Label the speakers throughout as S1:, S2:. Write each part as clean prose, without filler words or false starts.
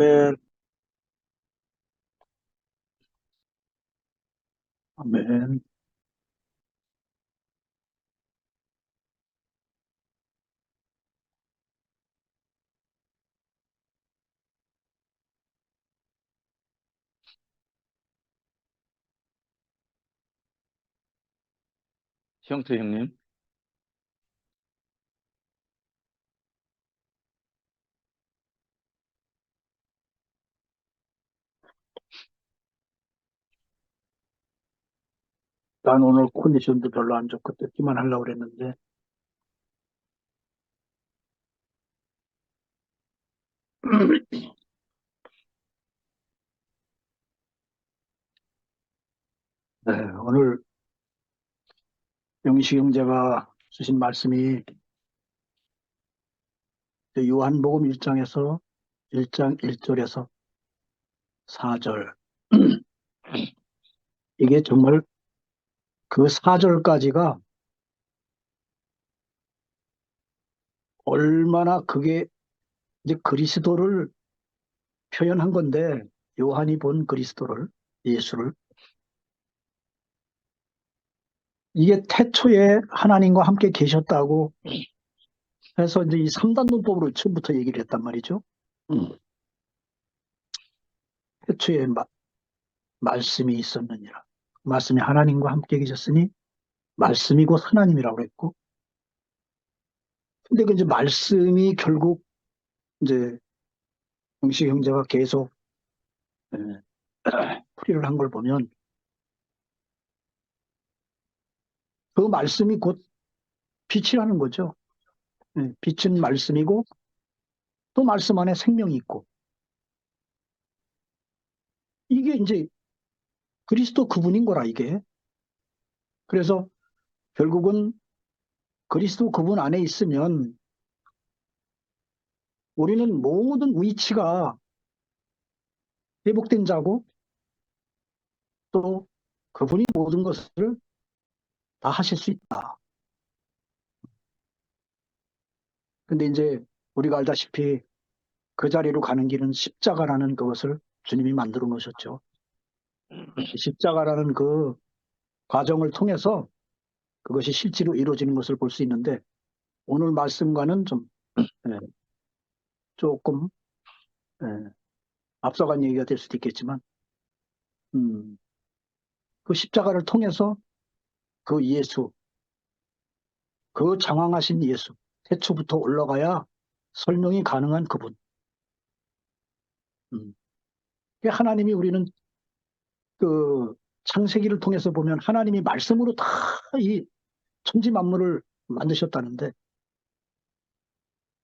S1: 아멘. 아멘.
S2: 형태 형님.
S1: 난 오늘 컨디션도 별로 안 좋고 듣기만 하려고 그랬는데, 네, 오늘 영식 형제가 주신 말씀이 요한복음 1장에서 1장 1절에서 4절. 이게 정말 그 4절까지가 얼마나 그게 이제 그리스도를 표현한 건데, 요한이 본 그리스도를, 예수를. 이게 태초에 하나님과 함께 계셨다고 해서 이제 이 3단 논법으로 처음부터 얘기를 했단 말이죠. 태초에 말씀이 있었느니라. 말씀이 하나님과 함께 계셨으니 말씀이 곧 하나님이라고 그랬고, 근데 그 이제 말씀이 결국 이제 영식 형제가 계속 에, 풀이를 한 걸 보면 그 말씀이 곧 빛이라는 거죠. 빛은 말씀이고 또 말씀 안에 생명이 있고, 이게 이제 그리스도 그분인 거라 이게. 그래서 결국은 그리스도 그분 안에 있으면 우리는 모든 위치가 회복된 자고, 또 그분이 모든 것을 다 하실 수 있다. 근데 이제 우리가 알다시피 그 자리로 가는 길은 십자가라는 그것을 주님이 만들어 놓으셨죠. 십자가라는 그 과정을 통해서 그것이 실제로 이루어지는 것을 볼 수 있는데, 오늘 말씀과는 좀 예, 조금 예, 앞서간 얘기가 될 수도 있겠지만, 음, 그 십자가를 통해서 그 예수, 그 장황하신 예수, 태초부터 올라가야 설명이 가능한 그분. 음. 하나님이 우리는 그 창세기를 통해서 보면 하나님이 말씀으로 다 이 천지 만물을 만드셨다는데,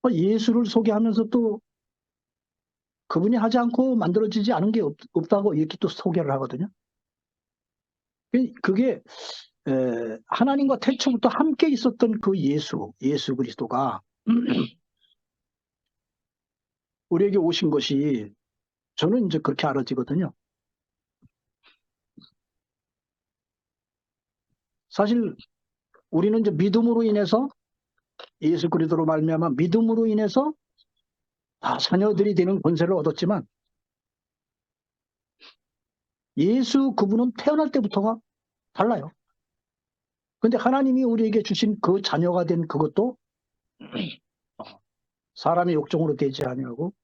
S1: 예수를 소개하면서 또 그분이 하지 않고 만들어지지 않은 게 없다고 이렇게 또 소개를 하거든요. 그게 하나님과 태초부터 함께 있었던 그 예수 그리스도가 우리에게 오신 것이 저는 이제 그렇게 알아지거든요. 사실 우리는 이제 믿음으로 인해서, 예수 그리스도로 말미암아 믿음으로 인해서 자녀들이 되는 권세를 얻었지만, 예수 그분은 태어날 때부터가 달라요. 근데 하나님이 우리에게 주신 그 자녀가 된 그것도 사람의 욕정으로 되지 아니하고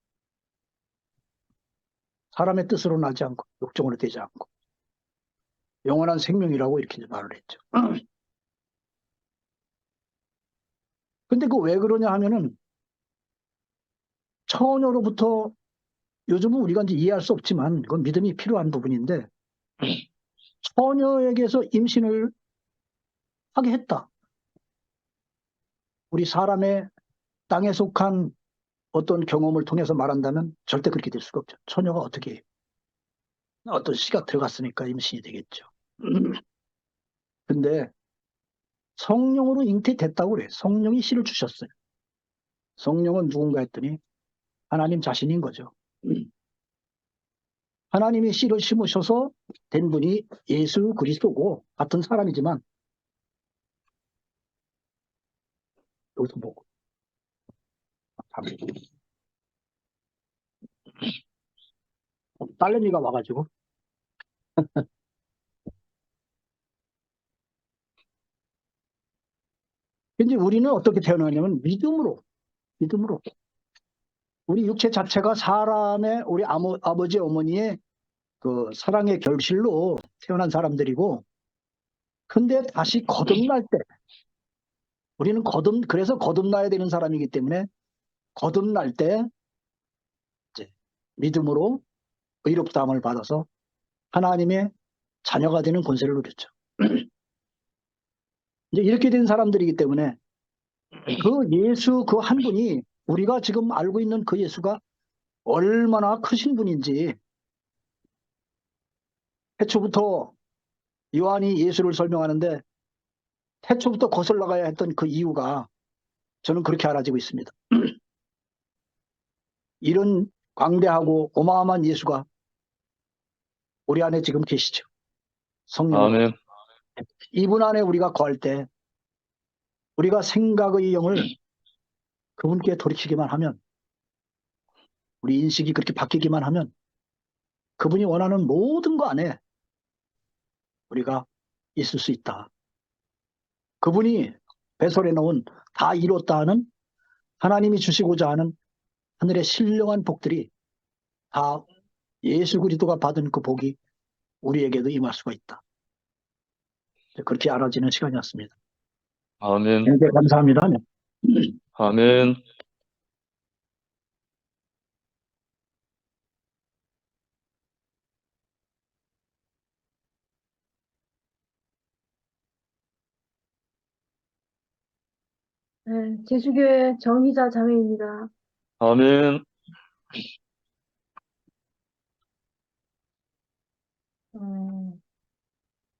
S1: 사람의 뜻으로 나지 않고 욕정으로 되지 않고 영원한 생명이라고 이렇게 말을 했죠. 근데 그 왜 그러냐 하면은, 처녀로부터, 요즘은 우리가 이제 이해할 수 없지만 그건 믿음이 필요한 부분인데, 처녀에게서 임신을 하게 했다. 우리 사람의 땅에 속한 어떤 경험을 통해서 말한다면 절대 그렇게 될 수가 없죠. 처녀가 어떻게 어떤 씨가 들어갔으니까 임신이 되겠죠. 근데 성령으로 잉태됐다고 그래요. 성령이 씨를 주셨어요. 성령은 누군가 했더니 하나님 자신인 거죠. 하나님이 씨를 심으셔서 된 분이 예수 그리스도고, 같은 사람이지만, 여기서 보고 딸내미가 와가지고. 이제 우리는 어떻게 태어나냐면 믿음으로. 우리 육체 자체가 사람의, 우리 아버지, 어머니의 그 사랑의 결실로 태어난 사람들이고, 근데 다시 거듭날 때, 우리는 그래서 거듭나야 되는 사람이기 때문에, 거듭날 때, 이제 믿음으로 의롭다함을 받아서 하나님의 자녀가 되는 권세를 누렸죠. 이제 이렇게 된 사람들이기 때문에, 그 예수 그 한 분이, 우리가 지금 알고 있는 그 예수가 얼마나 크신 분인지, 태초부터 요한이 예수를 설명하는데, 태초부터 거슬러 가야 했던 그 이유가 저는 그렇게 알아지고 있습니다. 이런 광대하고 어마어마한 예수가 우리 안에 지금 계시죠. 성령으로.
S2: 아멘.
S1: 이분 안에 우리가 거할 때, 우리가 생각의 영을 그분께 돌이키기만 하면, 우리 인식이 그렇게 바뀌기만 하면, 그분이 원하는 모든 거 안에 우리가 있을 수 있다. 그분이 배설해 놓은, 다 이뤘다 하는, 하나님이 주시고자 하는 하늘의 신령한 복들이 다 예수 그리스도가 받은 그 복이 우리에게도 임할 수가 있다. 그렇게 알아지는 시간이었습니다.
S2: 아멘.
S1: 네, 감사합니다. 네.
S2: 아멘.
S3: 네, 제주교회 정희자 자매입니다.
S2: 아멘.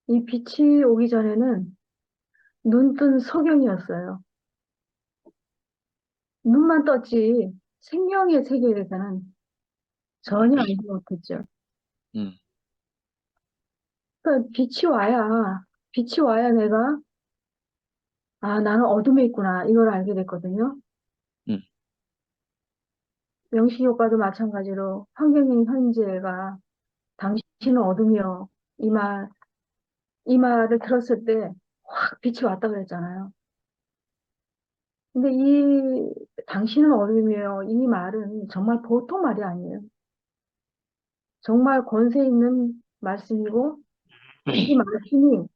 S3: 이 빛이 오기 전에는 눈뜬 석영이었어요. 눈만 떴지 생명의 세계에 대해서는 전혀 알지 못했죠.
S2: 음.
S3: 그러니까 빛이 와야 내가, 나는 어둠에 있구나, 이걸 알게 됐거든요.
S2: 음.
S3: 영식 효과도 마찬가지로 황경영 현재가 당신은 어둠이요. 이 말을 들었을 때 확 빛이 왔다 그랬잖아요. 근데 당신은 어둠이에요. 이 말은 정말 보통 말이 아니에요. 정말 권세 있는 말씀이고, 이 말씀이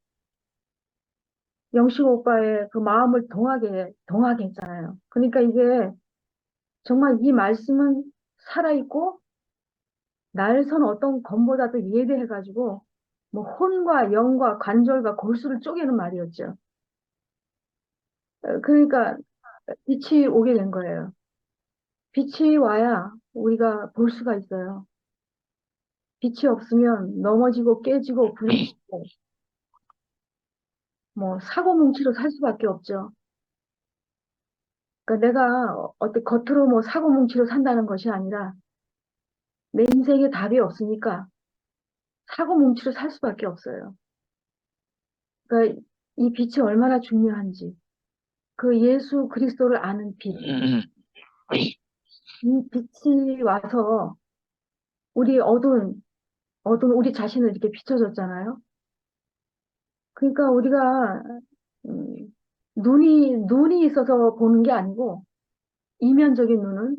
S3: 영식 오빠의 그 마음을 동하게 했잖아요. 그러니까 이게 정말 이 말씀은 살아있고, 날선 어떤 검보다도 예대해가지고, 뭐 혼과 영과 관절과 골수를 쪼개는 말이었죠. 그러니까 빛이 오게 된 거예요. 빛이 와야 우리가 볼 수가 있어요. 빛이 없으면 넘어지고 깨지고 부딪히고 뭐 사고뭉치로 살 수밖에 없죠. 그러니까 내가 어때 겉으로 뭐 사고뭉치로 산다는 것이 아니라 내 인생에 답이 없으니까 사고뭉치로 살 수밖에 없어요. 그러니까 이 빛이 얼마나 중요한지, 그 예수 그리스도를 아는 빛, 이 빛이 와서 우리 어두운 우리 자신을 이렇게 비춰줬잖아요. 그러니까 우리가 눈이 있어서 보는 게 아니고 이면적인 눈은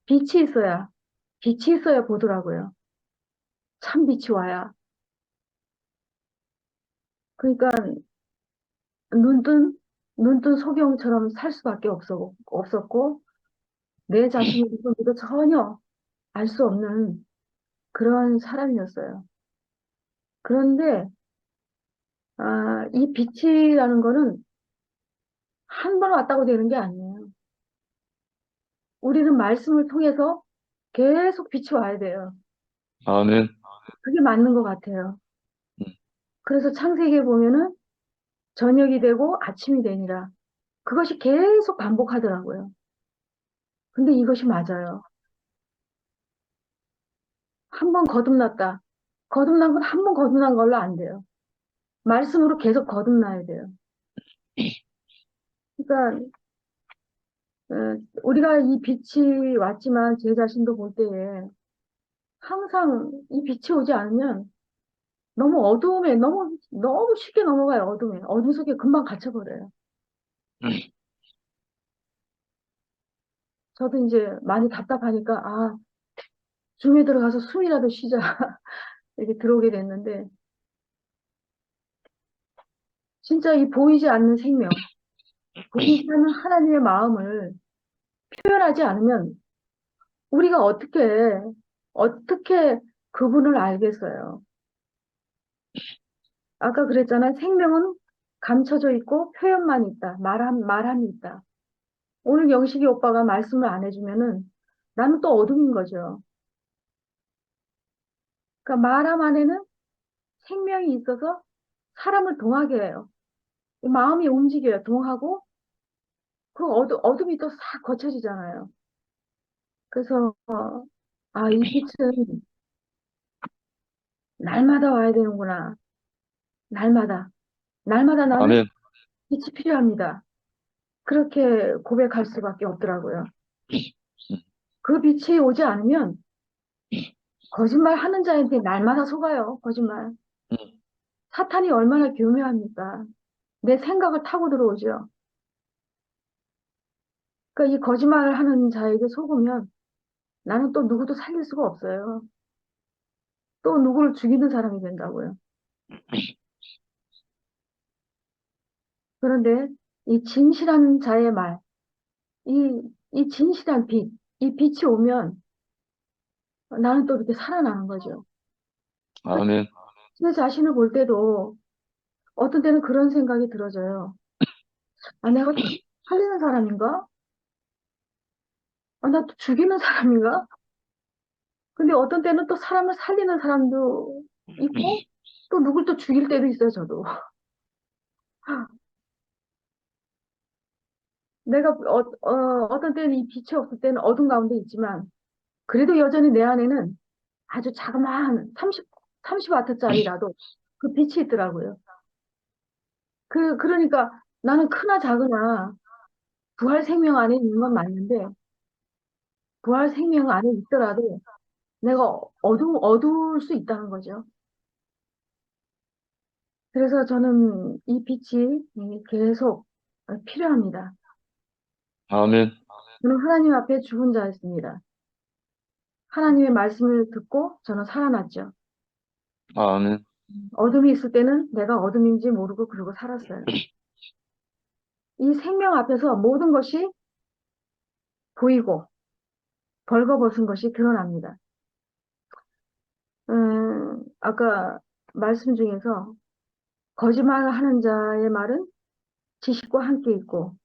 S3: 빛이 있어야 보더라고요. 참 빛이 와야. 그러니까 눈뜬 눈뜬 소경처럼 살 수밖에 없었고 내 자신의 모습도 전혀 알 수 없는 그런 사람이었어요. 그런데 이 빛이라는 거는 한 번 왔다고 되는 게 아니에요. 우리는 말씀을 통해서 계속 빛이 와야 돼요.
S2: 아멘.
S3: 그게 맞는 것 같아요.
S2: 음.
S3: 그래서 창세기에 보면은 저녁이 되고 아침이 되니라. 그것이 계속 반복하더라고요. 근데 이것이 맞아요. 한 번 거듭났다. 거듭난 건 한 번 거듭난 걸로 안 돼요. 말씀으로 계속 거듭나야 돼요. 그러니까 우리가 이 빛이 왔지만 제 자신도 볼 때에 항상 이 빛이 오지 않으면 너무 어두움에 너무 쉽게 넘어가요. 어둠에. 어둠 속에 금방 갇혀버려요. 저도 이제 많이 답답하니까 줌에 들어가서 숨이라도 쉬자 이렇게 들어오게 됐는데 진짜 이 보이지 않는 생명, 보이지 않는 하나님의 마음을 표현하지 않으면 우리가 어떻게 그분을 알겠어요. 아까 그랬잖아요. 생명은 감춰져 있고 표현만 있다. 말함이 있다. 오늘 영식이 오빠가 말씀을 안 해주면은 나는 또 어둠인 거죠. 그러니까 말함 안에는 생명이 있어서 사람을 동하게 해요. 이 마음이 움직여요. 동하고 그 어둠이 또 싹 거쳐지잖아요. 그래서 이 빛은 날마다 와야 되는구나. 날마다. 날마다 나는
S2: 아멘.
S3: 빛이 필요합니다. 그렇게 고백할 수밖에 없더라고요. 그 빛이 오지 않으면 거짓말 하는 자한테 날마다 속아요. 거짓말.
S2: 음,
S3: 사탄이 얼마나 교묘합니까? 내 생각을 타고 들어오죠. 그러니까 이 거짓말을 하는 자에게 속으면 나는 또 누구도 살릴 수가 없어요. 또 누구를 죽이는 사람이 된다고요. 그런데 이 진실한 자의 말, 이 진실한 빛, 이 빛이 오면 나는 또 이렇게 살아나는 거죠.
S2: 아멘.
S3: 제 자신을 볼 때도 어떤 때는 그런 생각이 들어져요. 내가 살리는 사람인가? 나 또 죽이는 사람인가? 근데 어떤 때는 또 사람을 살리는 사람도 있고, 또 누굴 또 죽일 때도 있어요, 저도. 내가 어떤 때는 이 빛이 없을 때는 어둠 가운데 있지만, 그래도 여전히 내 안에는 아주 자그마한 30와트짜리라도 그 빛이 있더라고요. 그러니까 나는 크나 작으나 부활 생명 안에 있는 건 맞는데, 부활 생명 안에 있더라도 내가 어두울 수 있다는 거죠. 그래서 저는 이 빛이 계속 필요합니다.
S2: 아멘.
S3: 저는 하나님 앞에 죽은 자였습니다. 하나님의 말씀을 듣고 저는 살아났죠.
S2: 아멘.
S3: 어둠이 있을 때는 내가 어둠인지 모르고 그러고 살았어요. 이 생명 앞에서 모든 것이 보이고 벌거벗은 것이 드러납니다. 아까 말씀 중에서 거짓말을 하는 자의 말은 지식과 함께 있고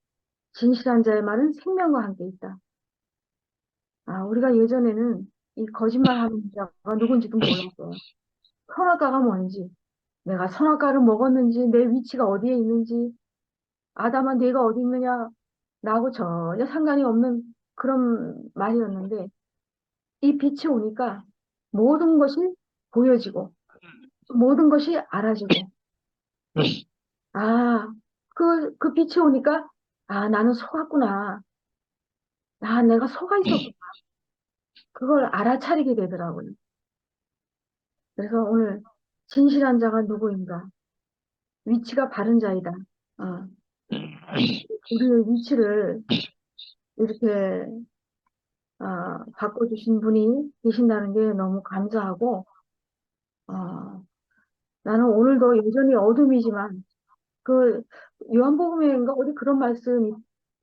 S3: 진실한 자의 말은 생명과 함께 있다. 우리가 예전에는 이 거짓말하는 자가 누군지도 몰랐어요. 선악과가 뭔지, 내가 선악과를 먹었는지, 내 위치가 어디에 있는지, 아담아 네가 어디 있느냐, 나하고 전혀 상관이 없는 그런 말이었는데, 이 빛이 오니까 모든 것이 보여지고, 모든 것이 알아지고, 그 빛이 오니까, 나는 속았구나. 내가 속아 있었구나. 그걸 알아차리게 되더라고요. 그래서 오늘 진실한 자가 누구인가? 위치가 바른 자이다. 어, 우리의 위치를 이렇게 바꿔주신 분이 계신다는 게 너무 감사하고, 어, 나는 오늘도 여전히 어둠이지만, 그, 요한복음인가 어디 그런 말씀이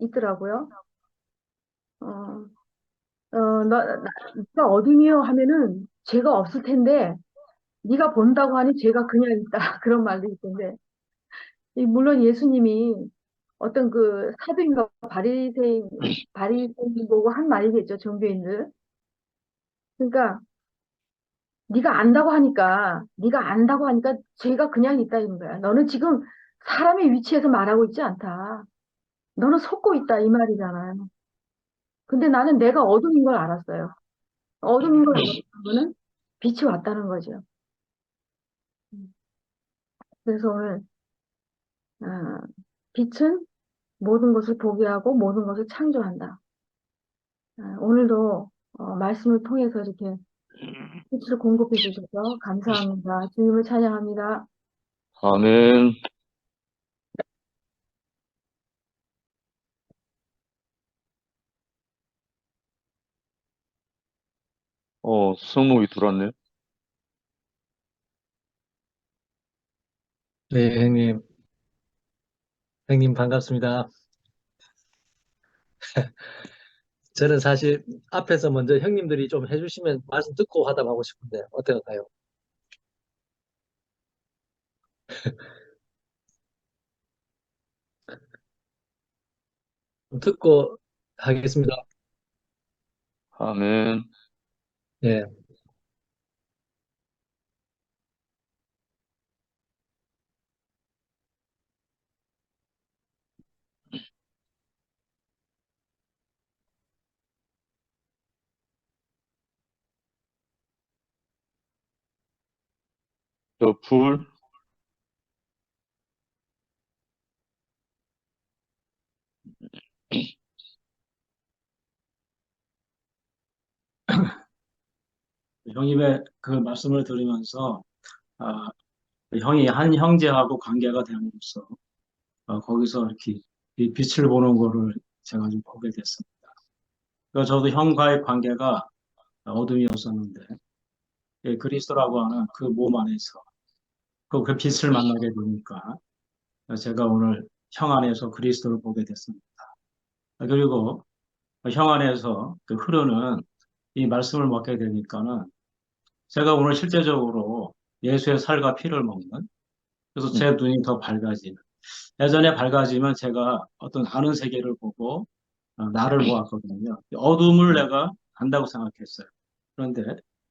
S3: 있더라고요. 어, 네가 어둠이요 하면은 죄가 없을 텐데, 네가 본다고 하니 죄가 그냥 있다. 그런 말도 있던데, 물론 예수님이 어떤 그 사도인가 바리새인 보고 한 말이겠죠, 종교인들. 그러니까 네가 안다고 하니까 죄가 그냥 있다 이런 거야. 너는 지금 사람의 위치에서 말하고 있지 않다. 너는 속고 있다 이 말이잖아요. 근데 나는 내가 어둠인 걸 알았어요. 어둠인 걸 알았던 거는 빛이 왔다는 거죠. 그래서 오늘 아, 빛은 모든 것을 보게 하고 모든 것을 창조한다. 오늘도 말씀을 통해서 이렇게 빛을 공급해 주셔서 감사합니다. 주님을 찬양합니다.
S2: 아멘. 승목이 들어왔네.
S4: 네, 형님. 형님 반갑습니다. 저는 사실 앞에서 먼저 형님들이 좀 해주시면 말씀 듣고 하다가 고 싶은데 어떨까요? 좀 듣고 하겠습니다.
S2: 아멘.
S4: 예.
S2: 저 불,
S5: 형님의 그 말씀을 들으면서 아, 형이 한 형제하고 관계가 됨으로써 거기서 이렇게 이 빛을 보는 거를 제가 좀 보게 됐습니다. 그러니까 저도 형과의 관계가 어둠이었었는데 그리스도라고 하는 그 몸 안에서 그 빛을 만나게 되니까 제가 오늘 형 안에서 그리스도를 보게 됐습니다. 그리고 형 안에서 그 흐르는 이 말씀을 먹게 되니까는 제가 오늘 실제적으로 예수의 살과 피를 먹는 그래서 제 눈이 더 밝아지는 예전에 밝아지면 제가 어떤 아는 세계를 보고 나를 보았거든요. 어둠을 내가 안다고 생각했어요. 그런데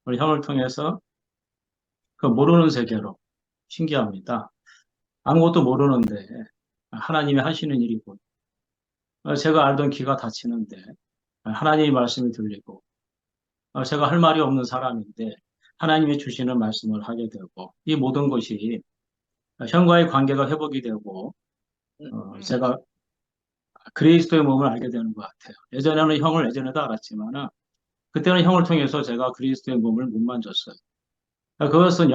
S5: 우리 형을 통해서 그 모르는 세계로 신기합니다. 아무것도 모르는데 하나님이 하시는 일이 고 제가 알던 귀가 닫히는데 하나님의 말씀이 들리고 제가 할 말이 없는 사람인데 하나님이 주시는 말씀을 하게 되고 이 모든 것이 형과의 관계가 회복이 되고 제가 그리스도의 몸을 알게 되는 것 같아요. 예전에는 형을 예전에도 알았지만은 그때는 형을 통해서 제가 그리스도의 몸을 못 만졌어요. 그것은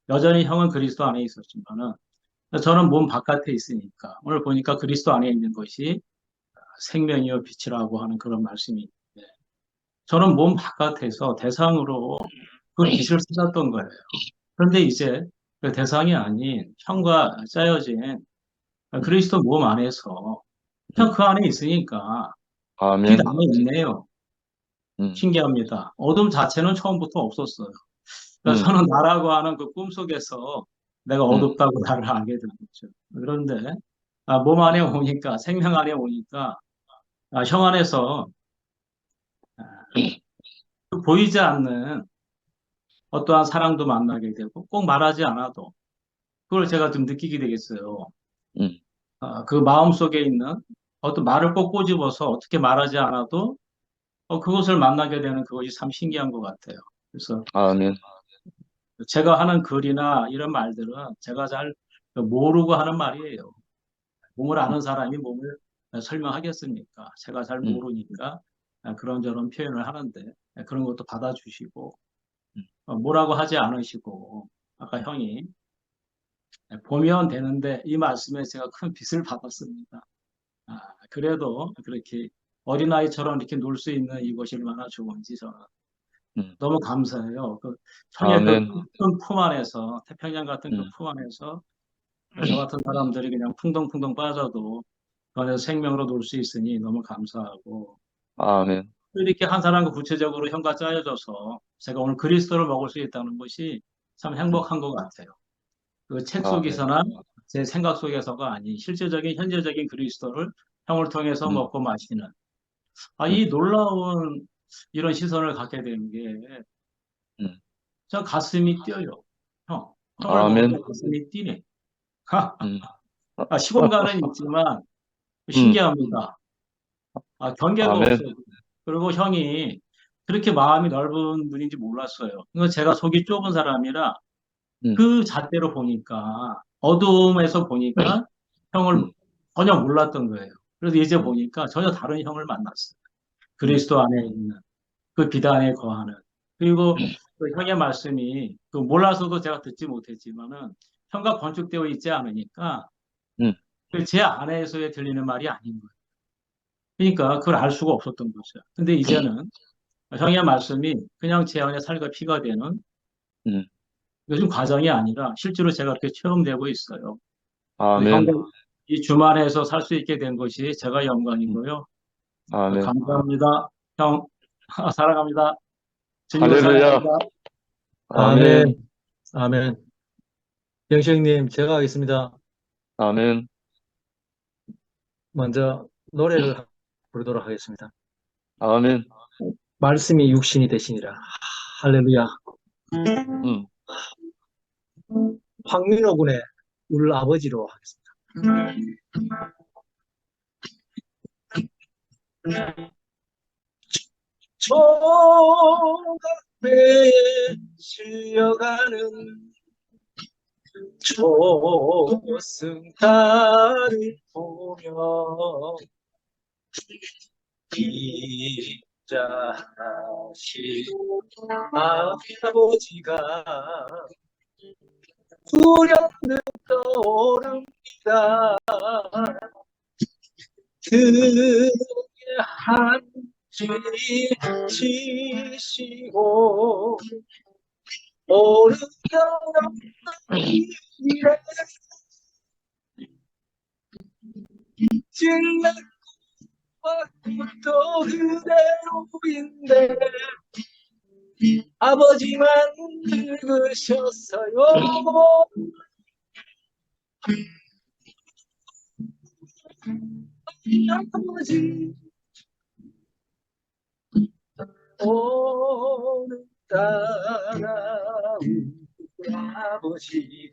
S5: 여전히 형은 그리스도 안에 있었지만은 저는 몸 바깥에 있으니까 오늘 보니까 그리스도 안에 있는 것이 생명이요 빛이라고 하는 그런 말씀이 있는데 저는 몸 바깥에서 대상으로 그 빛을 찾았던 거예요. 그런데 이제 그 대상이 아닌 형과 짜여진 그리스도 몸 안에서 형 그 안에 있으니까 빛
S2: 아멘.
S5: 안에 있네요.
S2: 음,
S5: 신기합니다. 어둠 자체는 처음부터 없었어요. 그러니까 저는 나라고 하는 그 꿈속에서 내가 어둡다고 나를 알게 된 거죠. 그런데 몸 안에 오니까 생명 안에 오니까 형 안에서 아, 그 보이지 않는 어떠한 사랑도 만나게 되고 꼭 말하지 않아도 그걸 제가 좀 느끼게 되겠어요.
S2: 음,
S5: 그 마음 속에 있는 어떤 말을 꼭 꼬집어서 어떻게 말하지 않아도 그것을 만나게 되는 그것이 참 신기한 것 같아요. 그래서
S2: 아멘.
S5: 제가 하는 글이나 이런 말들은 제가 잘 모르고 하는 말이에요. 몸을 아는 사람이 몸을 설명하겠습니까? 제가 잘
S2: 음,
S5: 모르니까 그런저런 표현을 하는데 그런 것도 받아주시고
S2: 음,
S5: 뭐라고 하지 않으시고 아까 형이 보면 되는데 이 말씀에 제가 큰 빚을 받았습니다. 그래도 그렇게 어린아이처럼 이렇게 놀 수 있는 이것이 얼마나 좋은지 저는
S2: 음.
S5: 너무 감사해요. 그 형의 그
S2: 아멘.
S5: 큰 품 안에서 태평양 같은 그
S2: 음,
S5: 품 안에서 저 같은 사람들이 그냥 풍덩풍덩 빠져도 그 안에서 생명으로 놀 수 있으니 너무 감사하고
S2: 아멘.
S5: 이렇게 한 사람과 구체적으로 형과 짜여져서 제가 오늘 그리스도를 먹을 수 있다는 것이 참
S2: 음,
S5: 행복한 것 같아요. 그 책
S2: 아멘.
S5: 속에서나 제 생각 속에서가 아닌 실제적인 현재적인 그리스도를 형을 통해서
S2: 음,
S5: 먹고 마시는
S2: 음,
S5: 이 놀라운 이런 시선을 갖게 되는 게
S2: 음.
S5: 저 가슴이 뛰어요. 형을
S2: 아멘.
S5: 먹으면 가슴이 뛰네.
S2: 음,
S5: 시공간은 있지만
S2: 음,
S5: 신기합니다. 경계가
S2: 아멘.
S5: 없어요. 그리고 형이 그렇게 마음이 넓은 분인지 몰랐어요. 이거 제가 속이 좁은 사람이라
S2: 음,
S5: 그 잣대로 보니까 어두움에서 보니까 형을
S2: 음,
S5: 전혀 몰랐던 거예요. 그래서 이제
S2: 음,
S5: 보니까 전혀 다른 형을 만났어요.
S2: 음,
S5: 그리스도 안에 있는 그 빛 안에 거하는 그리고 그 형의 말씀이 그 몰라서도 제가 듣지 못했지만은 형과 건축되어 있지 않으니까
S2: 음,
S5: 그 제 안에서의 들리는 말이 아닌 거예요. 그러니까 그걸 알 수가 없었던 거죠. 근데 이제는 형의 말씀이 그냥 제 안에 살과 피가 되는
S2: 음.
S5: 요즘 과정이 아니라 실제로 제가 그렇게 체험되고 있어요.
S2: 아멘.
S5: 형과 이 주말에서 살 수 있게 된 것이 제가
S2: 음,
S5: 영광이고요.
S2: 아멘.
S5: 감사합니다. 형, 사랑합니다. 주님을
S2: 할렐루야.
S5: 사랑합니다.
S2: 아멘.
S4: 아멘, 아멘. 영시 형님, 제가 하겠습니다.
S2: 아멘.
S4: 먼저 노래를 부르도록 하겠습니다.
S2: 아멘.
S4: 말씀이 육신이 되시니라. 할렐루야.
S2: 음,
S4: 황민호 군의 울 아버지로 하겠습니다. 총각배에 실려가는 조승달을 보며 인자하신 아버지가 두렵듯 떠오릅니다. 등에 한지 지시고 오르겨는 길에 찔레 또 그대로인데 아버지만 늙으셨어요. 아버지 오늘따라 아버지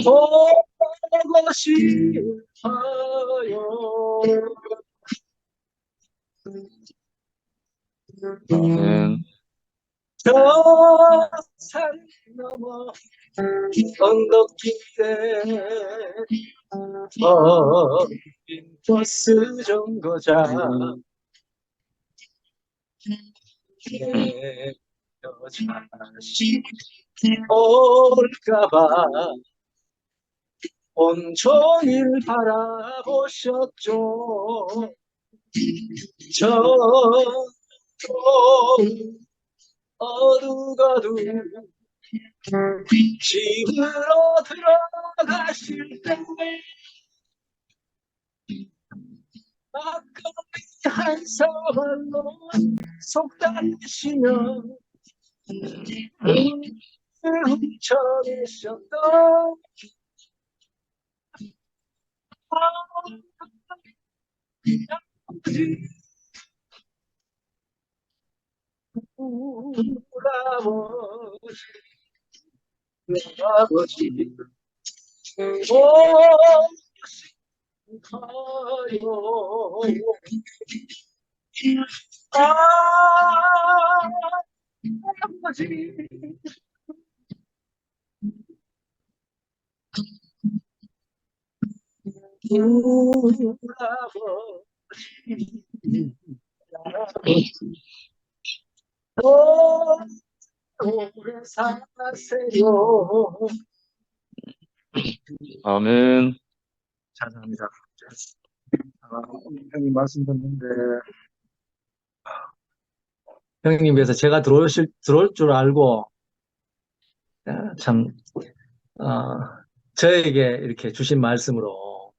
S4: 보고 싶어요.
S2: 아멘.
S4: 저 산 넘어 언덕길에 빈 버스 정거장 내 여자식 올까봐 온종일 바라보셨죠. 저도 어둑어둑 집으로 들어가실 때 막걸리 한 사발로 속닥이시며 눈을 훔쳐내셨던 아버지 아버지 오시가요. 아버지 아버지 오래 사세요.
S2: 아멘.
S4: 감사합니다. 형님 말씀 듣는데 형님께서 제가 들어올 줄 알고 참 저에게 이렇게 주신 말씀으로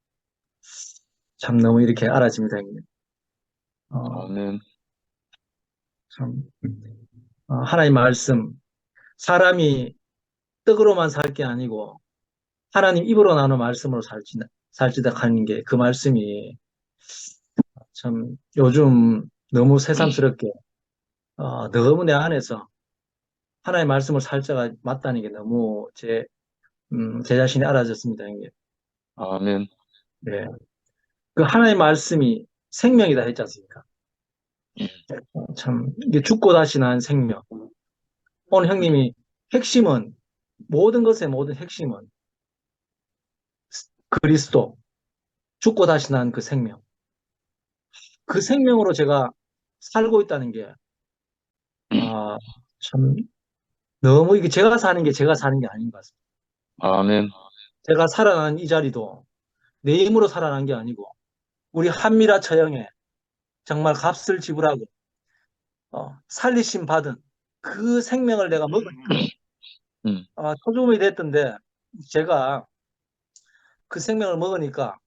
S4: 참 너무 이렇게 알아집니다, 형님.
S2: 아멘.
S4: 참 하나님 말씀 사람이 떡으로만 살 게 아니고 하나님 입으로 나오는 말씀으로 살지다 하는 게 그 말씀이 참 요즘 너무 새삼스럽게 너무 내 안에서 하나님 말씀을 살 자가 맞다는 게 너무 제 자신이 알아졌습니다, 형님.
S2: 아멘.
S4: 네. 그 하나님 말씀이 생명이다 했지 않습니까? 참 이게 죽고 다시 난 생명. 오늘 형님이 핵심은 모든 것의 모든 핵심은 그리스도 죽고 다시 난 그 생명. 그 생명으로 제가 살고 있다는 게 아, 참, 너무 이게 제가 사는 게 제가 사는 게 아닌 것 같습니다.
S2: 아멘.
S4: 제가 살아난 이 자리도 내 힘으로 살아난 게 아니고, 우리 한미라 처형에 정말 값을 지불하고, 살리심 받은 그 생명을 내가 먹으니까,
S2: 음,
S4: 소중이 됐던데, 제가 그 생명을 먹으니까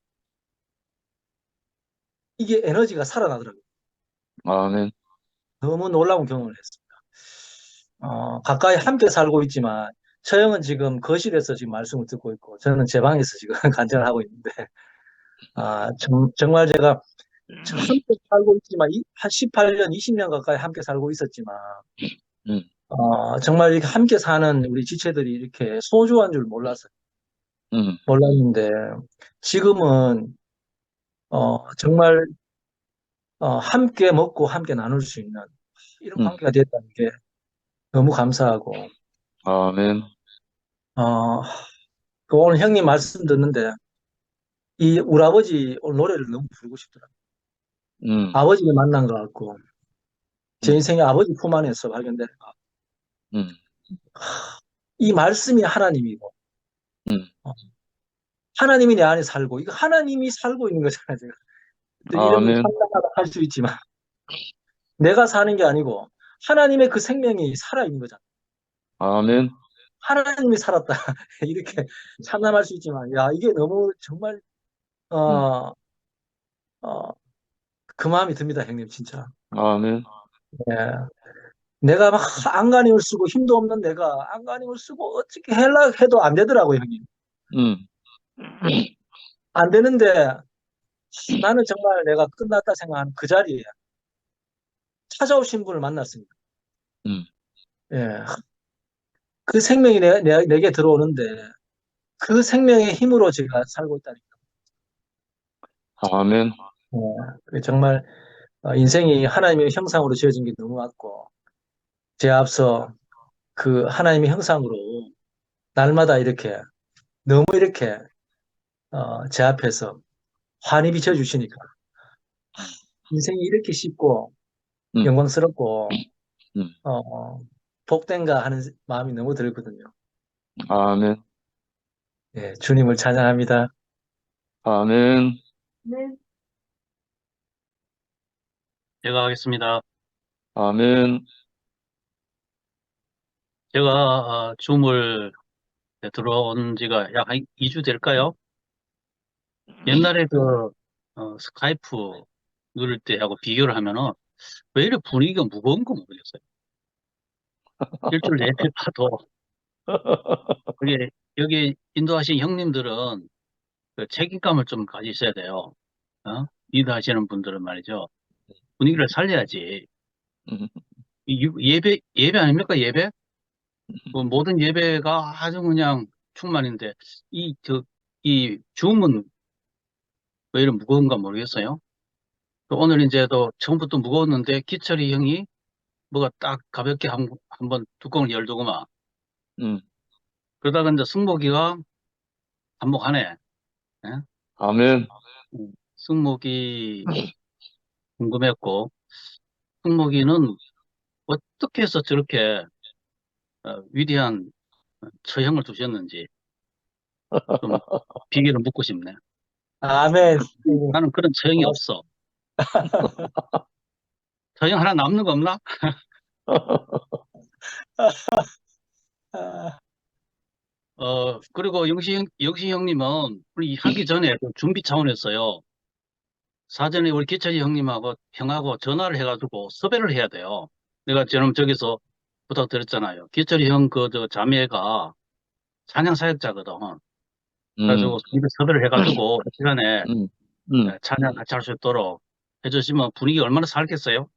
S4: 이게 에너지가 살아나더라고요.
S2: 아멘.
S4: 너무 놀라운 경험을 했습니다. 가까이 함께 살고 있지만, 처형은 지금 거실에서 지금 말씀을 듣고 있고, 저는 제 방에서 지금 간증을 하고 있는데, 정말 제가 함께 살고 있지만, 한 18년, 20년 가까이 함께 살고 있었지만,
S2: 음,
S4: 정말 이렇게 함께 사는 우리 지체들이 이렇게 소중한 줄
S2: 음,
S4: 몰랐는데, 지금은, 정말, 함께 먹고 함께 나눌 수 있는 이런
S2: 음.
S4: 관계가 됐다는 게 너무 감사하고,
S2: 아멘.
S4: 어, 오늘 형님 말씀 듣는데, 우리 아버지 오늘 노래를 너무 부르고 싶더라고요.
S2: 음,
S4: 아버지를 만난 것 같고, 제
S2: 음,
S4: 인생에 아버지 품 안에서 발견되는 것 같고,
S2: 음,
S4: 이 말씀이 하나님이고,
S2: 음.
S4: 어, 하나님이 내 안에 살고, 이거 하나님이 살고 있는 거잖아요, 제가. 또 이런
S2: 아멘.
S4: 상상하다 할 수 있지만, 내가 사는 게 아니고, 하나님의 그 생명이 살아있는 거잖아요.
S2: 아멘.
S4: 하나님이 살았다. 이렇게 참담할 수 있지만, 야, 이게 너무 정말,
S2: 음,
S4: 어, 어, 그 마음이 듭니다, 형님, 진짜.
S2: 아멘.
S4: 예. 내가 막 안간힘을 쓰고 힘도 없는 내가 안간힘을 쓰고 어떻게 하려 해도 안 되더라고요, 형님.
S2: 음,
S4: 안 되는데 나는 정말 내가 끝났다 생각하는 그 자리에 찾아오신 분을 만났습니다.
S2: 음.
S4: 예. 그 생명이 내게 들어오는데 그 생명의 힘으로 제가 살고 있다니까.
S2: 아멘.
S4: 정말 인생이 하나님의 형상으로 지어진 게 너무 맞고 제 앞서 그 하나님의 형상으로 날마다 이렇게 너무 이렇게 제 앞에서 환히 비춰주시니까 인생이 이렇게 쉽고
S2: 음,
S4: 영광스럽고
S2: 음.
S4: 복된가 하는 마음이 너무 들거든요.
S2: 아멘.
S4: 예, 주님을 찬양합니다.
S2: 아멘.
S3: 네.
S6: 제가 하겠습니다.
S2: 아멘.
S6: 제가 줌을 들어온 지가 약 한 2주 될까요? 옛날에 스카이프 누를 때하고 비교를 하면은 왜 이렇게 분위기가 무거운 거 모르겠어요. 일주일 내내 봐도 그게 여기 인도하신 형님들은 그 책임감을 좀 가지셔야 돼요. 리드하시는 분들은 말이죠. 분위기를 살려야지.
S2: 음,
S6: 예배 아닙니까? 예배? 뭐 모든 예배가 아주 그냥 충만인데 이 줌은 왜 이렇게 무거운가 모르겠어요. 또 오늘 이제 또 처음부터 무거웠는데 기철이 형이 뭐가 딱 가볍게 한번 뚜껑을 열두고만
S2: 음.
S6: 그러다가 이제 승목이가 한몫하네. 예?
S2: 아멘.
S6: 승목이 궁금했고 승목이는 어떻게 해서 저렇게 위대한 처형을 두셨는지 좀 비결을 묻고 싶네.
S4: 아멘.
S6: 나는 그런 처형이
S4: 고맙습니다.
S6: 없어. 처형 하나 남는 거 없나?
S4: 아,
S6: 그리고 영신 형님은 우리 하기 전에 그 준비 차원에서요. 사전에 우리 기철이 형님하고 형하고 전화를 해가지고 섭외를 해야 돼요. 내가 지금 저기서 부탁드렸잖아요. 기철이 형 저 자매가 찬양 사역자거든.
S2: 음,
S6: 그래가지고 섭외를 해가지고 그 시간에
S2: 음, 음.
S6: 찬양 같이 할 수 있도록 해주시면 분위기 얼마나 살겠어요?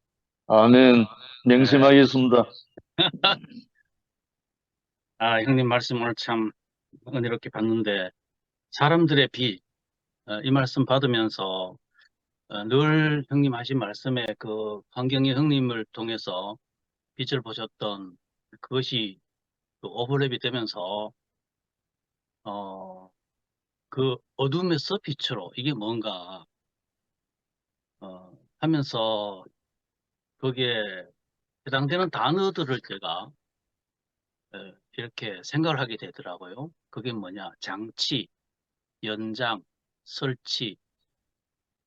S2: 아멘.
S6: 예.
S2: 명심하겠습니다.
S6: 형님 말씀을 참 은혜롭게 봤는데 사람들의 빛, 이 말씀 받으면서 늘 형님 하신 말씀에 그 황경희 형님을 통해서 빛을 보셨던 그것이 그 오버랩이 되면서 어, 그 어둠에서 빛으로 이게 뭔가 하면서 거기에 해당되는 단어들을 제가 이렇게 생각을 하게 되더라고요. 그게 뭐냐? 장치, 연장, 설치,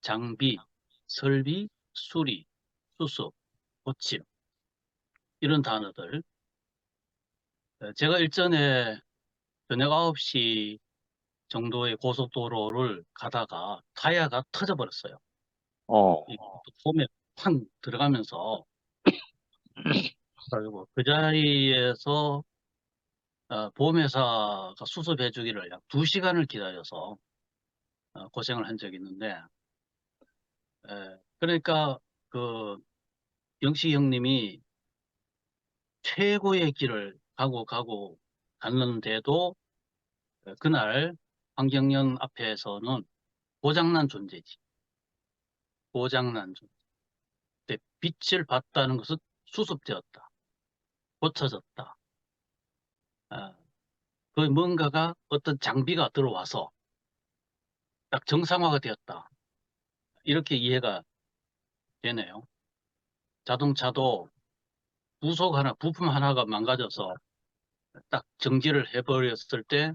S6: 장비, 설비, 수리, 수습, 고침 이런 단어들. 제가 일전에 저녁 9시 정도의 고속도로를 가다가 타이어가 터져버렸어요.
S2: 어,
S6: 이 홈에 팡 들어가면서 그리고 그 자리에서 보험회사가 수습해주기를 약 2시간을 기다려서 고생을 한 적이 있는데, 그러니까 그 영식 형님이 최고의 길을 가고 갔는데도 그날 환경연 앞에서는 고장난 존재지. 고장난 존재. 근데 빛을 봤다는 것은 수습되었다. 고쳐졌다. 그 뭔가가 어떤 장비가 들어와서 딱 정상화가 되었다. 이렇게 이해가 되네요. 자동차도 부품 하나가 망가져서 딱 정지를 해버렸을 때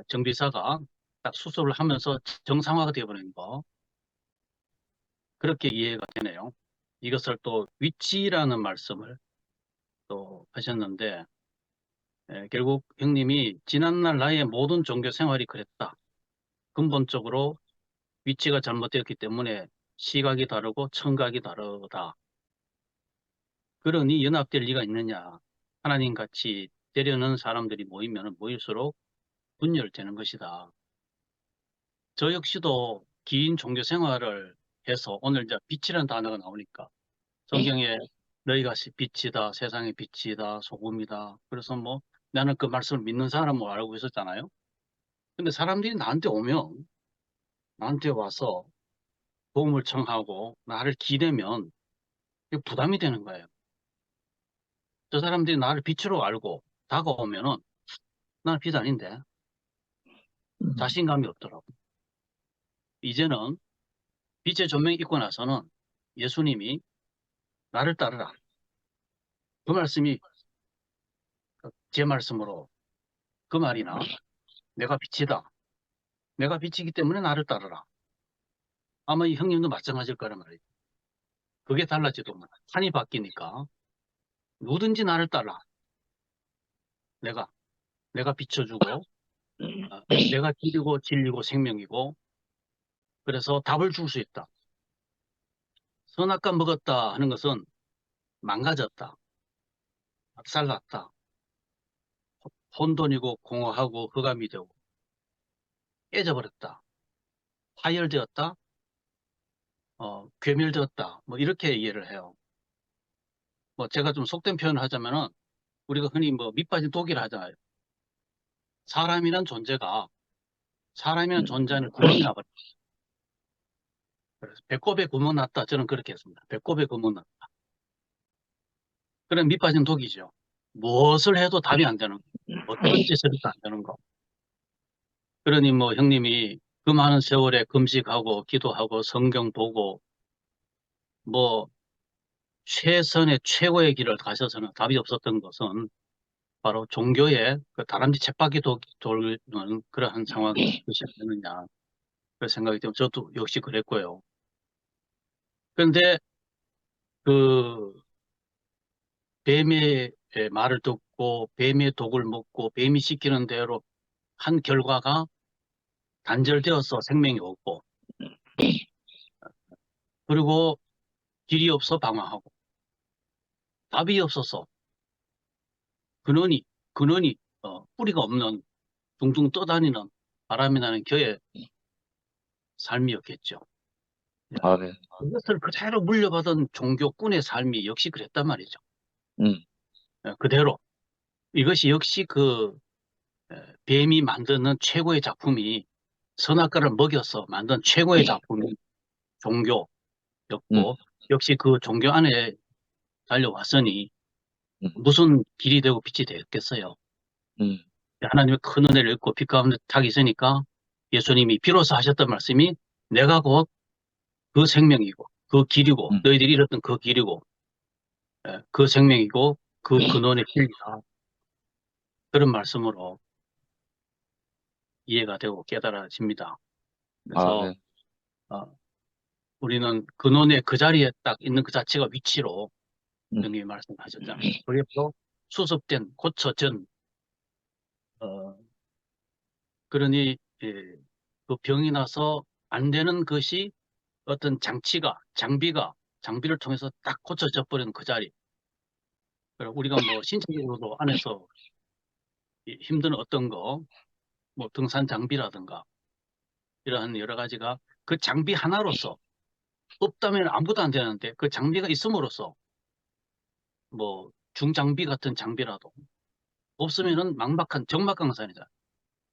S6: 정비사가 딱 수습을 하면서 정상화가 되어버린 거. 그렇게 이해가 되네요. 이것을 또 위치라는 말씀을 또 하셨는데, 결국 형님이 지난날 나의 모든 종교 생활이 그랬다. 근본적으로 위치가 잘못되었기 때문에 시각이 다르고 청각이 다르다. 그러니 연합될 리가 있느냐. 하나님 같이 되려는 사람들이 모이면 모일수록 분열되는 것이다. 저 역시도 긴 종교 생활을 해서 오늘 이제 빛이라는 단어가 나오니까 성경에 너희가 빛이다, 세상의 빛이다, 소금이다. 그래서 뭐 나는 그 말씀을 믿는 사람으로 알고 있었잖아요. 근데 사람들이 나한테 와서 도움을 청하고 나를 기대면 이게 부담이 되는 거예요. 저 사람들이 나를 빛으로 알고 다가오면은 나는 빛 아닌데 자신감이 없더라고. 이제는 빛의 조명 입고 나서는 예수님이 나를 따르라. 그 말씀이 제 말씀으로 그 말이나 내가 빛이다. 내가 빛이기 때문에 나를 따르라. 아마 이 형님도 마찬가지일 거란 말이에요. 그게 달라지도 몰라. 판이 바뀌니까 누구든지 나를 따라. 내가 비춰주고 내가 길이고 진리고 생명이고 그래서 답을 줄 수 있다. 선악과 먹었다 하는 것은 망가졌다. 박살났다. 혼돈이고 공허하고 흑암이 되고 깨져버렸다. 파열되었다. 괴멸되었다. 뭐 이렇게 이해를 해요. 뭐 제가 좀 속된 표현을 하자면은 우리가 흔히 뭐 밑빠진 독이라 하잖아요. 사람이란 존재는 구멍이 나버렸다. 그래서 배꼽에 구멍 났다. 저는 그렇게 했습니다. 배꼽에 구멍 났다. 그럼 밑빠진 독이죠. 무엇을 해도 답이 안 되는 거. 어떤 짓을 해도 안 되는 거. 그러니 뭐 형님이 그 많은 세월에 금식하고 기도하고 성경 보고 뭐 최선의 최고의 길을 가셔서는 답이 없었던 것은 바로 종교의 그 다람쥐 쳇바퀴 돌는 그러한 상황이 것이 아니느냐 그 생각이 들면 저도 역시 그랬고요. 그런데 그 뱀의 말을 듣고 뱀의 독을 먹고 뱀이 시키는 대로 한 결과가 단절되어서 생명이 없고 그리고 길이 없어 방황하고 답이 없어서 근원이 뿌리가 없는 둥둥 떠다니는 바람이 나는 겨의 삶이었겠죠.
S2: 아, 네.
S6: 그것을 그대로 물려받은 종교꾼의 삶이 역시 그랬단 말이죠.
S2: 음,
S6: 그대로 이것이 역시 그 뱀이 만드는 최고의 작품이 선악과를 먹여서 만든 최고의 작품이 종교였고 역시 그 종교 안에 달려왔으니 무슨 길이 되고 빛이 되었겠어요. 하나님의 큰 은혜를 입고 빛 가운데 탁 있으니까 예수님이 비로소 하셨던 말씀이 내가 곧 그 생명이고 그 길이고 너희들이 잃었던 그 길이고 그 생명이고 그 근원의 진리다. 그런 말씀으로 이해가 되고 깨달아집니다. 그래서
S2: 아멘.
S6: 우리는 근원의 그 자리에 딱 있는 그 자체가 위치로
S2: 음.
S6: 형님이 말씀하셨잖아요. 그게 바로 수습된 고쳐진 그러니 그 병이 나서 안 되는 것이 어떤 장비를 통해서 딱 고쳐져 버리는 그 자리. 그리고 우리가 뭐 신체적으로도 안에서 힘든 어떤 거, 뭐 등산 장비라든가 이러한 여러 가지가 그 장비 하나로서 없다면 아무것도 안 되는데 그 장비가 있음으로써 뭐 중장비 같은 장비라도 없으면은 막막한 적막강산이잖아.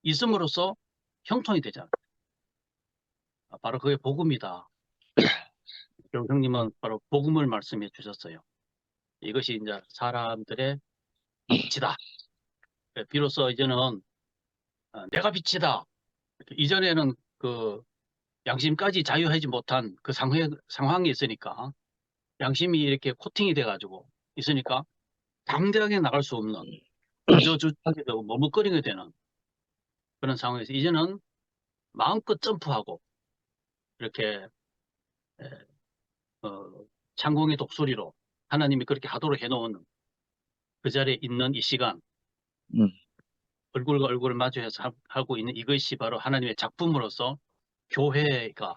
S6: 있음으로써 형통이 되잖아. 바로 그게 복음이다. 형님은 바로 복음을 말씀해 주셨어요. 이것이 이제 사람들의 빛이다. 비로소 이제는 내가 빛이다. 이전에는 그 양심까지 자유하지 못한 그 상황이 있으니까 양심이 이렇게 코팅이 돼가지고 있으니까 담대하게 나갈 수 없는 주저주저하게 되고 머뭇거리게 되는 그런 상황에서 이제는 마음껏 점프하고 이렇게 에, 창공의 독수리로 하나님이 그렇게 하도록 해놓은 그 자리에 있는 이 시간
S2: 음.
S6: 얼굴과 얼굴을 마주해서 하고 있는 이것이 바로 하나님의 작품으로서 교회가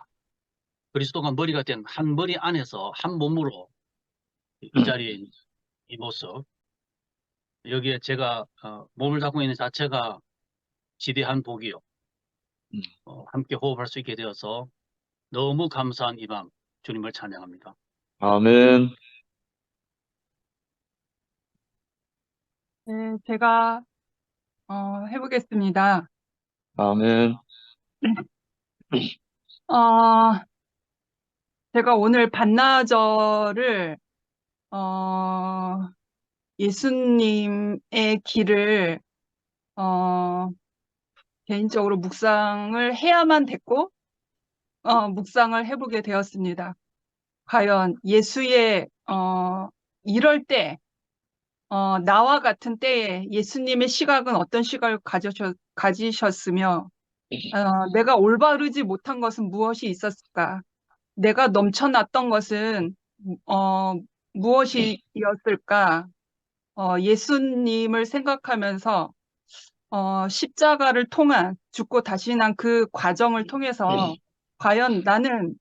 S6: 그리스도가 머리가 된 한 머리 안에서 한 몸으로 이 자리에 있는 이 모습 여기에 제가 몸을 담고 있는 자체가 지대한 복이요.
S2: 음.
S6: 함께 호흡할 수 있게 되어서 너무 감사한 이 밤 주님을 찬양합니다.
S2: 아멘.
S7: 네, 제가 해보겠습니다.
S2: 아멘.
S7: 어, 제가 오늘 반나절을 예수님의 길을 개인적으로 묵상을 해야만 됐고 묵상을 해보게 되었습니다. 과연 예수의 이럴 때 나와 같은 때에 예수님의 시각은 어떤 시각을 가지셨으며 내가 올바르지 못한 것은 무엇이 있었을까? 내가 넘쳐났던 것은 무엇이었을까? 예수님을 생각하면서 십자가를 통한 죽고 다시 난 그 과정을 통해서 과연 나는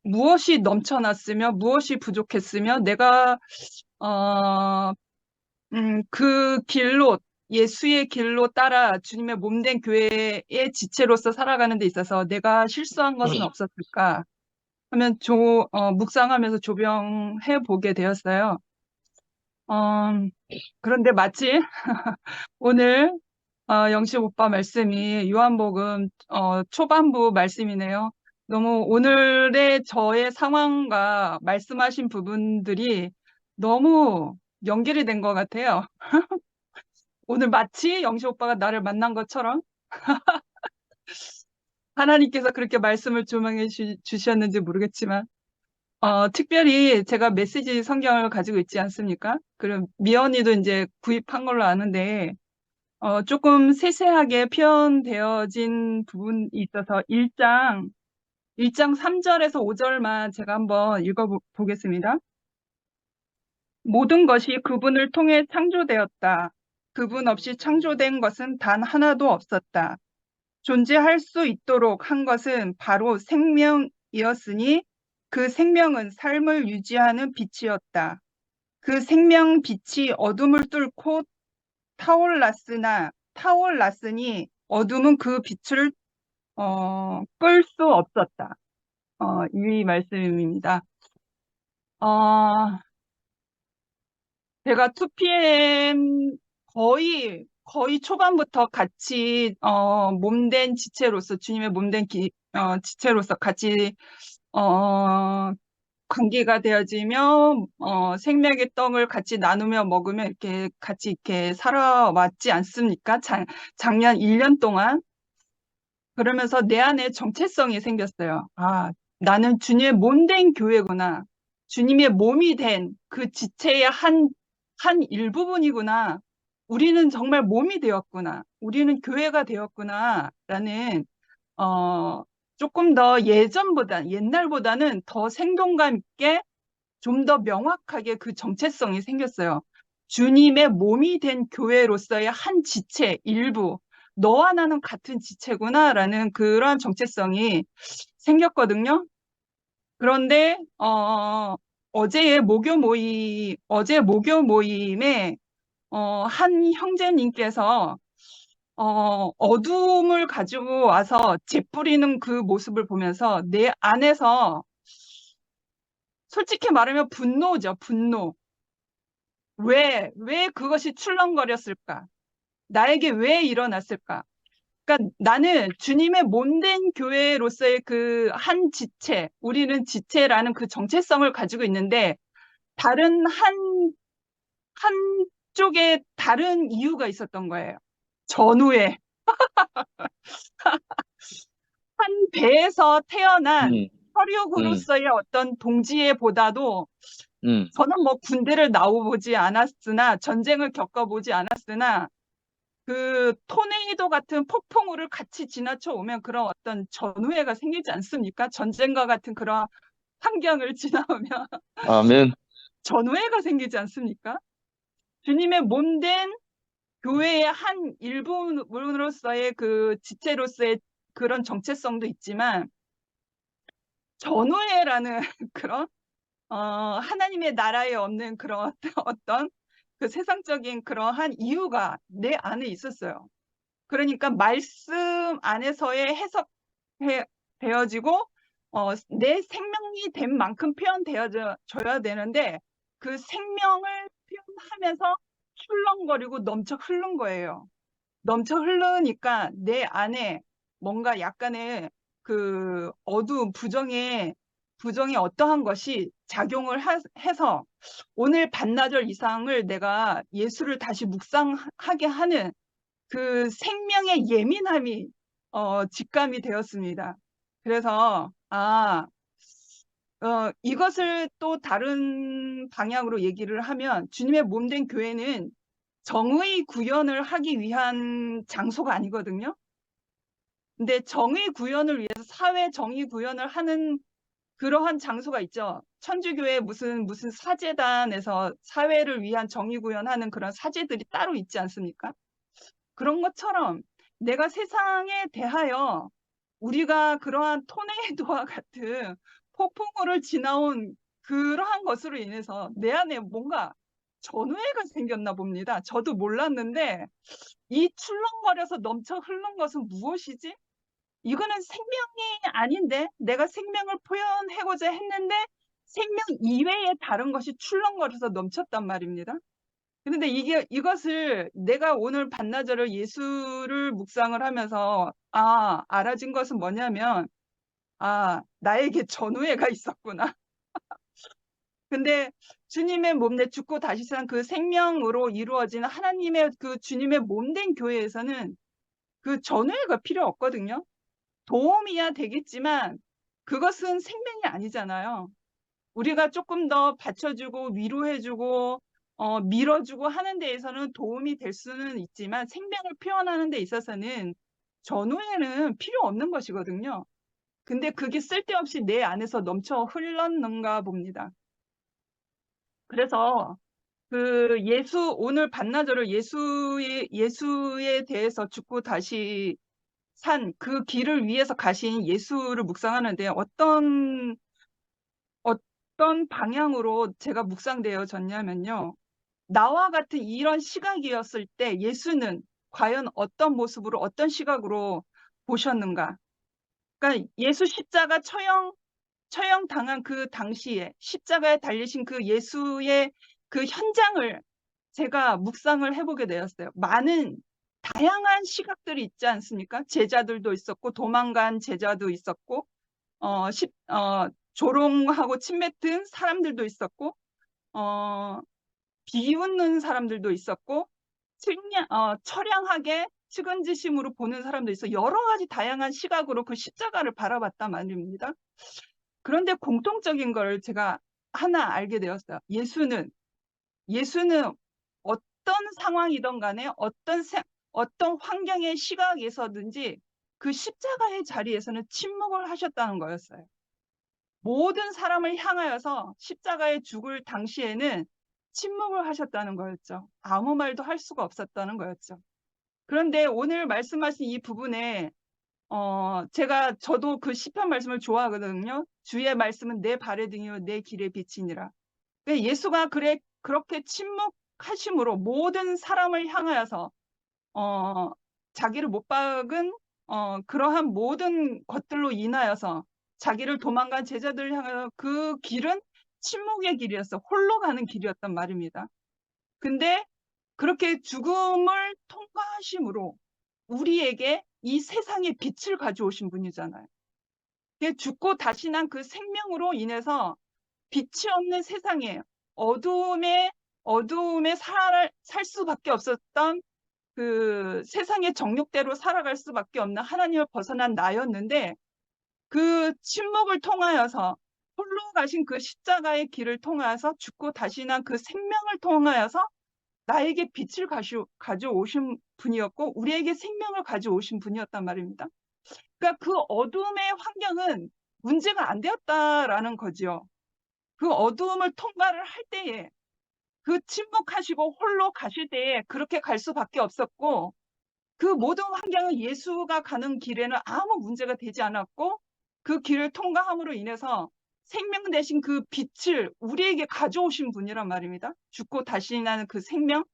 S7: 무엇이 넘쳐났으며 무엇이 부족했으며 내가 그 길로 예수의 길로 따라 주님의 몸된 교회의 지체로서 살아가는 데 있어서 내가 실수한 것은 없었을까 하면 묵상하면서 조명해 보게 되었어요. 그런데 마치 오늘 영식 오빠 말씀이 요한복음 초반부 말씀이네요. 너무 오늘의 저의 상황과 말씀하신 부분들이 너무 연결이 된 것 같아요. 오늘 마치 영식 오빠가 나를 만난 것처럼 하나님께서 그렇게 말씀을 조명해 주셨는지 모르겠지만 특별히 제가 메시지 성경을 가지고 있지 않습니까? 그럼 미연이도 이제 구입한 걸로 아는데 조금 세세하게 표현되어진 부분이 있어서 1장 3절에서 5절만 제가 한번 읽어보겠습니다. 모든 것이 그분을 통해 창조되었다. 그분 없이 창조된 것은 단 하나도 없었다. 존재할 수 있도록 한 것은 바로 생명이었으니 그 생명은 삶을 유지하는 빛이었다. 그 생명 빛이 어둠을 뚫고 타올랐으니 어둠은 그 빛을 끌 수 없었다. 이 말씀입니다. 제가 2PM 거의 초반부터 같이 몸된 지체로서 주님의 몸된 지체로서 같이 관계가 되어지며 생명의 떡을 같이 나누며 먹으며 이렇게 같이 이렇게 살아왔지 않습니까? 작년 1년 동안. 그러면서 내 안에 정체성이 생겼어요. 아, 나는 주님의 몸된 교회구나. 주님의 몸이 된 그 지체의 한 일부분이구나. 우리는 정말 몸이 되었구나. 우리는 교회가 되었구나라는 조금 더 옛날보다는 더 생동감 있게 좀 더 명확하게 그 정체성이 생겼어요. 주님의 몸이 된 교회로서의 한 지체, 일부, 너와 나는 같은 지체구나라는 그러한 정체성이 생겼거든요. 그런데 어제 모교 모임에 한 형제님께서 어둠을 가지고 와서 재뿌리는 그 모습을 보면서 내 안에서 솔직히 말하면 분노죠, 분노. 왜 그것이 출렁거렸을까? 나에게 왜 일어났을까? 그러니까 나는 주님의 몸된 교회로서의 그 한 지체, 우리는 지체라는 그 정체성을 가지고 있는데 다른 한쪽에 다른 이유가 있었던 거예요. 전후에 한 배에서 태어난
S2: 음,
S7: 혈육으로서의 어떤 동지애보다도 저는 뭐 군대를 나와보지 않았으나 전쟁을 겪어보지 않았으나 그 토네이도 같은 폭풍우를 같이 지나쳐 오면 그런 어떤 전우애가 생기지 않습니까? 전쟁과 같은 그런 환경을 지나오면
S2: 아멘.
S7: 전우애가 생기지 않습니까? 주님의 몸된 교회의 한 일부분으로서의 그 지체로서의 그런 정체성도 있지만 전우애라는 그런 하나님의 나라에 없는 그런 어떤 그 세상적인 그러한 이유가 내 안에 있었어요. 그러니까 말씀 안에서의 해석되어지고 내 생명이 된 만큼 표현되어져야 되는데 그 생명을 표현하면서 출렁거리고 넘쳐 흐른 거예요. 넘쳐 흐르니까 내 안에 뭔가 약간의 그 어두운 부정의 어떠한 것이 작용을 해서 오늘 반나절 이상을 내가 예수를 다시 묵상하게 하는 그 생명의 예민함이 직감이 되었습니다. 그래서 이것을 또 다른 방향으로 얘기를 하면 주님의 몸된 교회는 정의 구현을 하기 위한 장소가 아니거든요. 근데 정의 구현을 위해서 사회 정의 구현을 하는 그러한 장소가 있죠. 천주교회 무슨 사제단에서 사회를 위한 정의 구현하는 그런 사제들이 따로 있지 않습니까? 그런 것처럼 내가 세상에 대하여 우리가 그러한 토네이도와 같은 폭풍우를 지나온 그러한 것으로 인해서 내 안에 뭔가 전우애가 생겼나 봅니다. 저도 몰랐는데 이 출렁거려서 넘쳐 흐른 것은 무엇이지? 이거는 생명이 아닌데 내가 생명을 표현하고자 했는데 생명 이외의 다른 것이 출렁거려서 넘쳤단 말입니다. 그런데 이것을 내가 오늘 반나절을 예수를 묵상을 하면서 알아진 것은 뭐냐면 나에게 전우애가 있었구나. 근데 주님의 몸내 죽고 다시 산 그 생명으로 이루어지는 하나님의 그 주님의 몸된 교회에서는 그 전우애가 필요 없거든요. 도움이야 되겠지만 그것은 생명이 아니잖아요. 우리가 조금 더 받쳐주고 위로해주고 밀어주고 하는 데에서는 도움이 될 수는 있지만 생명을 표현하는 데 있어서는 전후에는 필요 없는 것이거든요. 근데 그게 쓸데없이 내 안에서 넘쳐 흘렀는가 봅니다. 그래서 그 오늘 반나절을 예수에 대해서 죽고 다시 산 그 길을 위해서 가신 예수를 묵상하는데 어떤 방향으로 제가 묵상되어졌냐면요. 나와 같은 이런 시각이었을 때 예수는 과연 어떤 모습으로 어떤 시각으로 보셨는가? 그러니까 예수 십자가 처형 당한 그 당시에 십자가에 달리신 그 예수의 그 현장을 제가 묵상을 해보게 되었어요. 많은 다양한 시각들이 있지 않습니까? 제자들도 있었고 도망간 제자도 있었고 조롱하고 침뱉은 사람들도 있었고 비웃는 사람들도 있었고 처량하게 측은지심으로 보는 사람도 있어 여러 가지 다양한 시각으로 그 십자가를 바라봤단 말입니다. 그런데 공통적인 걸 제가 하나 알게 되었어요. 예수는 어떤 상황이든 간에 어떤 환경의 시각에서든지 그 십자가의 자리에서는 침묵을 하셨다는 거였어요. 모든 사람을 향하여서 십자가에 죽을 당시에는 침묵을 하셨다는 거였죠. 아무 말도 할 수가 없었다는 거였죠. 그런데 오늘 말씀하신 이 부분에 저도 그 시편 말씀을 좋아하거든요. 주의 말씀은 내 발의 등이요 내 길의 빛이니라. 예수가 그렇게 침묵하심으로 모든 사람을 향하여서 자기를 못 박은 그러한 모든 것들로 인하여서 자기를 도망간 제자들을 향하여 그 길은 침묵의 길이었어. 홀로 가는 길이었단 말입니다. 근데 그렇게 죽음을 통과하심으로 우리에게 이 세상의 빛을 가져오신 분이잖아요. 죽고 다시 난 그 생명으로 인해서 빛이 없는 세상에 어두움에 살 수밖에 없었던 그 세상의 정욕대로 살아갈 수밖에 없는 하나님을 벗어난 나였는데 그 침묵을 통하여서 홀로 가신 그 십자가의 길을 통하여서 죽고 다시 난 그 생명을 통하여서 나에게 빛을 가져오신 분이었고 우리에게 생명을 가져오신 분이었단 말입니다. 그러니까 그 어둠의 환경은 문제가 안 되었다라는 거죠. 그 어두움을 통과를 할 때에 그 침묵하시고 홀로 가실 때에 그렇게 갈 수밖에 없었고 그 모든 환경은 예수가 가는 길에는 아무 문제가 되지 않았고 그 길을 통과함으로 인해서 생명 대신 그 빛을 우리에게 가져오신 분이란 말입니다. 죽고 다시 나는 그 생명.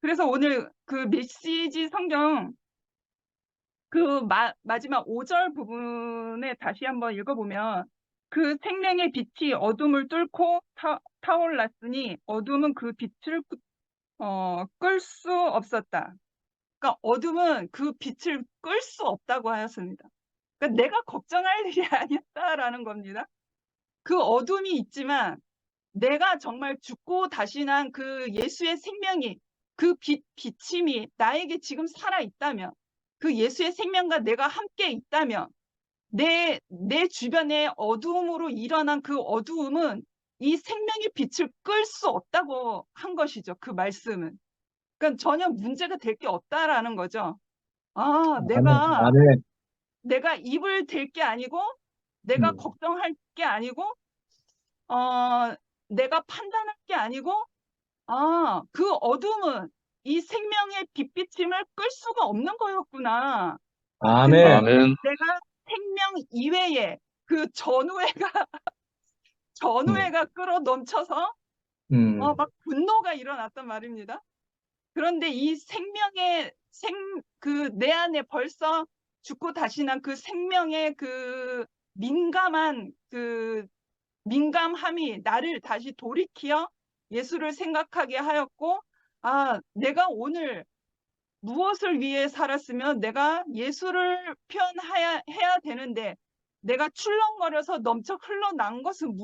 S7: 그래서 오늘 그 메시지 성경 그 마지막 5절 부분에 다시 한번 읽어보면 그 생명의 빛이 어둠을 뚫고 타올랐으니 어둠은 그 빛을 끌 수 없었다. 그러니까 어둠은 그 빛을 끌 수 없다고 하였습니다. 그러니까 내가 걱정할 일이 아니었다라는 겁니다. 그 어둠이 있지만 내가 정말 죽고 다시 난 그 예수의 생명이 그 비침이 나에게 지금 살아있다면 그 예수의 생명과 내가 함께 있다면 내 주변에 어두움으로 일어난 그 어두움은 이 생명의 빛을 끌 수 없다고 한 것이죠. 그 말씀은. 그러니까 전혀 문제가 될 게 없다라는 거죠. 내가 입을 댈 게 아니고 내가 걱정할 게 아니고 내가 판단할 게 아니고 그 어둠은 이 생명의 빛비침을 끌 수가 없는 거였구나. 근데
S2: 아멘.
S7: 내가 생명 이외에 그 전우회가 끌어 넘쳐서 막 분노가 일어났단 말입니다. 그런데 이 내 안에 벌써 죽고 다시 난 그 생명의 그 민감함이 나를 다시 돌이키어 예수를 생각하게 하였고, 내가 오늘 무엇을 위해 살았으면 내가 예수를 표현해야 되는데, 내가 출렁거려서 넘쳐 흘러난 것은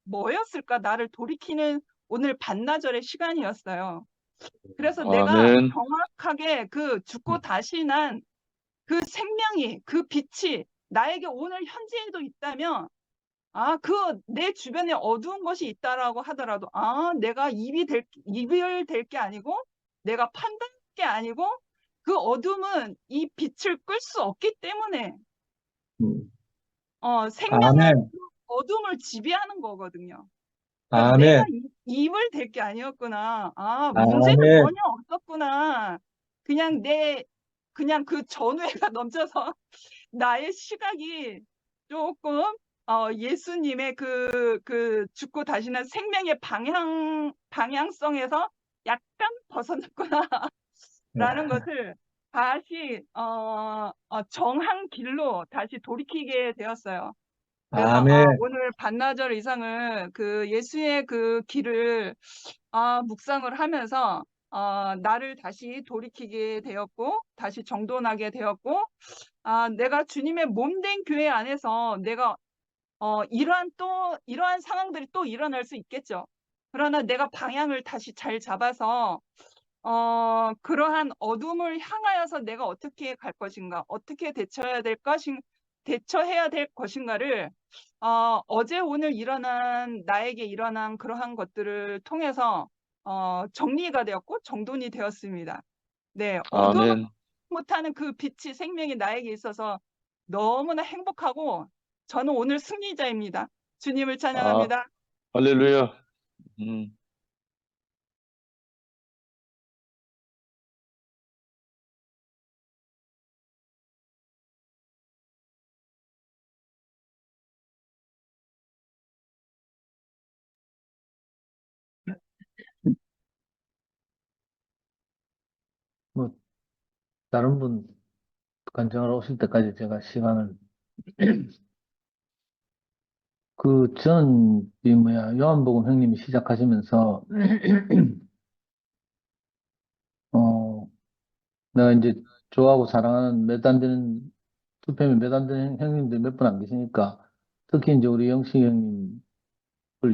S7: 뭐였을까? 나를 돌이키는 오늘 반나절의 시간이었어요. 그래서 내가
S2: 아멘.
S7: 정확하게 그 죽고 다시 난 그 생명이, 그 빛이 나에게 오늘 현재에도 있다면, 내 주변에 어두운 것이 있다라고 하더라도, 내가 입을 댈 게 아니고, 내가 판단할 게 아니고, 그 어둠은 이 빛을 끌 수 없기 때문에, 생명은 그 어둠을 지배하는 거거든요. 그러니까 내가 입을 댈 게 아니었구나. 문제가 전혀 없었구나. 그냥 그 전우애가 넘쳐서 나의 시각이 조금 예수님의 그 죽고 다시 난 생명의 방향성에서 약간 벗어났구나라는 것을 다시 정한 길로 다시 돌이키게 되었어요. 그래서 오늘 반나절 이상을 그 예수의 그 길을 묵상을 하면서 나를 다시 돌이키게 되었고 다시 정돈하게 되었고 내가 주님의 몸된 교회 안에서 내가 이러한 상황들이 또 일어날 수 있겠죠. 그러나 내가 방향을 다시 잘 잡아서 그러한 어둠을 향하여서 내가 어떻게 갈 것인가, 어떻게 대처해야 될 대처해야 될 것인가를 어제 오늘 나에게 일어난 그러한 것들을 통해서 정리가 되었고 정돈이 되었습니다. 네, 어두워
S2: 아멘.
S7: 못하는 그 빛이 생명이 나에게 있어서 너무나 행복하고 저는 오늘 승리자입니다. 주님을
S2: 아,
S7: 찬양합니다.
S2: 할렐루야. 음.
S8: 뭐, 다른 분 간증하러 오실 때까지 제가 시간을, 요한복음 형님이 시작하시면서, 내가 이제 좋아하고 사랑하는 투팸에 몇 안 되는 형님들 몇 분 안 계시니까, 특히 이제 우리 영식 형님을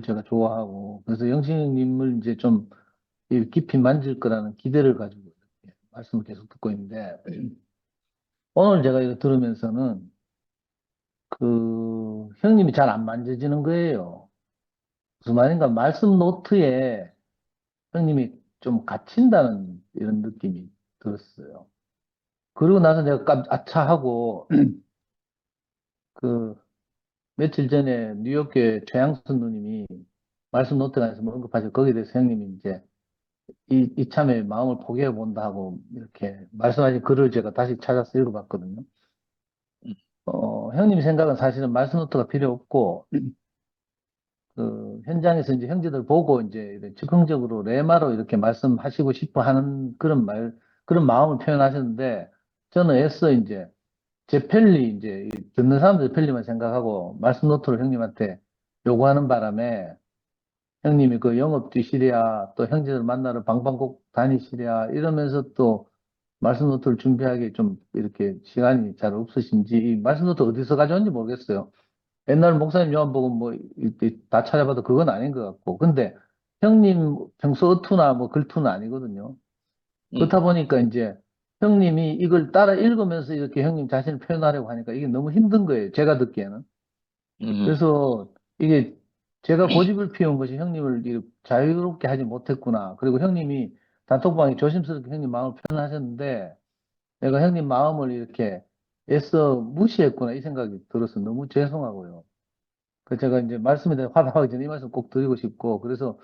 S8: 제가 좋아하고, 그래서 영식 형님을 이제 좀 깊이 만질 거라는 기대를 가지고 이렇게 말씀을 계속 듣고 있는데, 오늘 제가 이거 들으면서는, 형님이 잘 안 만져지는 거예요. 무슨 말인가, 말씀 노트에 형님이 좀 갇힌다는 이런 느낌이 들었어요. 그러고 나서 내가 아차 하고, 며칠 전에 뉴욕교회 최양순 누님이 말씀 노트가 에서 뭐 언급하셔. 거기에 대해서 형님이 이제 이참에 마음을 포기해 본다 하고 이렇게 말씀하신 글을 제가 다시 찾아서 읽어봤거든요. 형님 생각은 사실은 말씀 노트가 필요 없고, 현장에서 이제 형제들 보고 이제 이렇게 즉흥적으로 레마로 이렇게 말씀하시고 싶어 하는 그런 마음을 표현하셨는데, 저는 애써 이제 제 편리, 이제 듣는 사람들 편리만 생각하고 말씀 노트를 형님한테 요구하는 바람에 형님이 그 영업 뛰시랴, 또 형제들 만나러 방방곡 다니시랴 이러면서 또 말씀 노트를 준비하기 좀 이렇게 시간이 잘 없으신지, 이 말씀 노트 어디서 가져온지 모르겠어요. 옛날 목사님 요한복음 뭐 이렇게 다 찾아봐도 그건 아닌 것 같고, 근데 형님 평소 어투나 뭐 글투는 아니거든요. 그렇다 보니까 이제 형님이 이걸 따라 읽으면서 이렇게 형님 자신을 표현하려고 하니까 이게 너무 힘든 거예요. 제가 듣기에는. 그래서 이게 제가 고집을 피운 것이 형님을 이렇게 자유롭게 하지 못했구나. 그리고 형님이 단톡방에 조심스럽게 형님 마음을 표현하셨는데, 내가 형님 마음을 이렇게 애써 무시했구나 이 생각이 들어서 너무 죄송하고요. 그 제가 이제 말씀에 대해 화답하기 전에 이 말씀 꼭 드리고 싶고, 그래서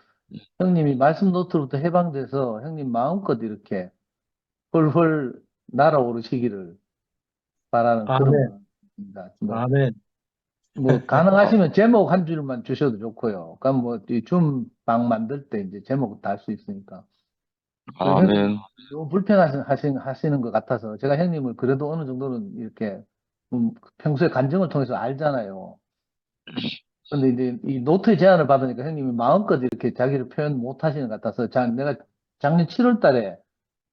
S8: 형님이 말씀 노트로부터 해방돼서 형님 마음껏 이렇게 훌훌 날아오르시기를 바라는 그런
S4: 아멘.
S8: 마음입니다.
S4: 아멘.
S8: 가능하시면 제목 한 줄만 주셔도 좋고요. 그러니까 이 줌방 만들 때 이제 제목 다 할 수 있으니까. 그리고 형님
S2: 아멘.
S8: 너무 하시는 것 같아서 제가 형님을 그래도 어느 정도는 이렇게 평소에 간증을 통해서 알잖아요. 근데 이제 이 노트의 제안을 받으니까 형님이 마음껏 이렇게 자기를 표현 못 하시는 것 같아서 내가 작년 7월 달에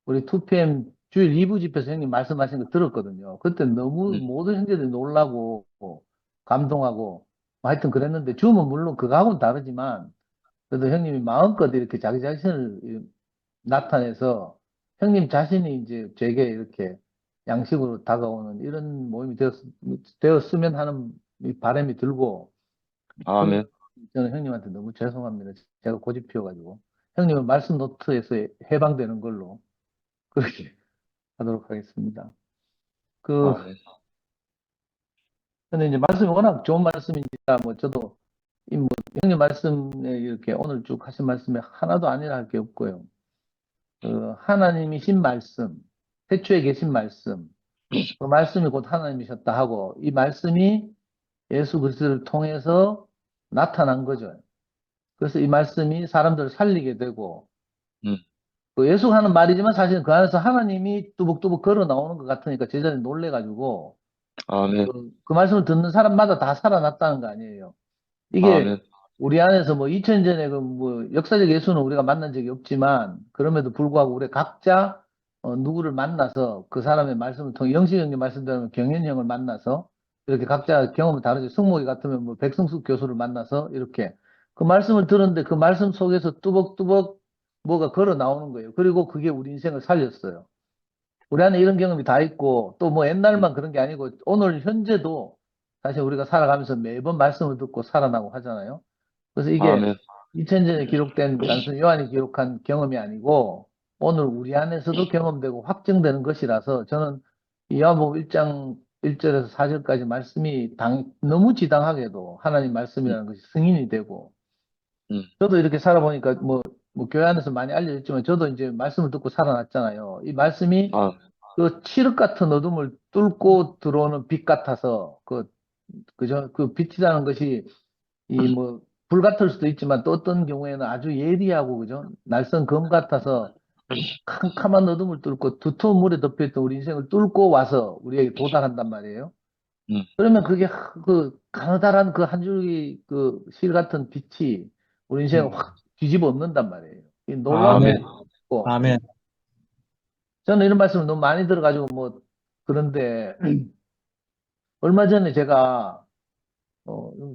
S8: 우리 2PM 주일 2부 집회에서 형님 말씀하신 거 들었거든요. 그때 너무 모든 형제들이 놀라고 감동하고 하여튼 그랬는데, 줌은 물론 그거하고는 다르지만 그래도 형님이 마음껏 이렇게 자기 자신을 나타내서 형님 자신이 이제 제게 이렇게 양식으로 다가오는 이런 모임이 되었으면 하는 이 바람이 들고,
S2: 아멘.
S8: 저는 형님한테 너무 죄송합니다. 제가 고집 피워가지고 형님은 말씀 노트에서 해방되는 걸로 그렇게 하도록 하겠습니다.
S2: 아멘.
S8: 근데 이제 말씀이 워낙 좋은 말씀이니까 저도 형님 말씀에 이렇게 오늘 쭉 하신 말씀에 하나도 아니라 할 게 없고요. 하나님이신 말씀, 태초에 계신 말씀, 그 말씀이 곧 하나님이셨다 하고, 이 말씀이 예수 그리스도를 통해서 나타난 거죠. 그래서 이 말씀이 사람들을 살리게 되고, 예수가 하는 말이지만 사실은 그 안에서 하나님이 뚜벅뚜벅 걸어 나오는 것 같으니까 제자들이 놀래가지고,
S2: 아멘.
S8: 그 말씀을 듣는 사람마다 다 살아났다는 거 아니에요. 이게
S2: 아멘.
S8: 우리 안에서 2000년 전에 역사적 예수는 우리가 만난 적이 없지만, 그럼에도 불구하고 우리 각자 누구를 만나서 그 사람의 말씀을 통해, 영식 형님 말씀대로 경현 형을 만나서 이렇게 각자 경험을 다르죠. 승목이 같으면 백승숙 교수를 만나서 이렇게 그 말씀을 들었는데 그 말씀 속에서 뚜벅뚜벅 뭐가 걸어 나오는 거예요. 그리고 그게 우리 인생을 살렸어요. 우리 안에 이런 경험이 다 있고, 또 옛날만 그런 게 아니고 오늘 현재도 사실 우리가 살아가면서 매번 말씀을 듣고 살아나고 하잖아요. 그래서 이게
S2: 아멘.
S8: 2000년에 기록된 단순히 요한이 기록한 경험이 아니고 오늘 우리 안에서도 경험되고 확증되는 것이라서 저는 이 요한복음 1장 1절에서 4절까지 말씀이 너무 지당하게도 하나님 말씀이라는 것이 승인이 되고 저도 이렇게 살아보니까 뭐 교회 안에서 많이 알려졌지만 저도 이제 말씀을 듣고 살아났잖아요. 이 말씀이
S2: 아,
S8: 그 칠흑 같은 어둠을 뚫고 들어오는 빛 같아서 그죠? 그 빛이라는 것이 이 뭐 불 같을 수도 있지만 또 어떤 경우에는 아주 예리하고 그죠? 날선 검 같아서 캄캄한 어둠을 뚫고 두터운 물에 덮여있던 우리 인생을 뚫고 와서 우리에게 도달한단 말이에요. 그러면 그게 그 가느다란 그 한 줄기 그 실 같은 빛이 우리 인생을 확 뒤집어 엎는단 말이에요. 이 놀라운
S2: 아멘.
S8: 거.
S4: 아멘.
S8: 저는 이런 말씀을 너무 많이 들어가지고 뭐 그런데 얼마 전에 제가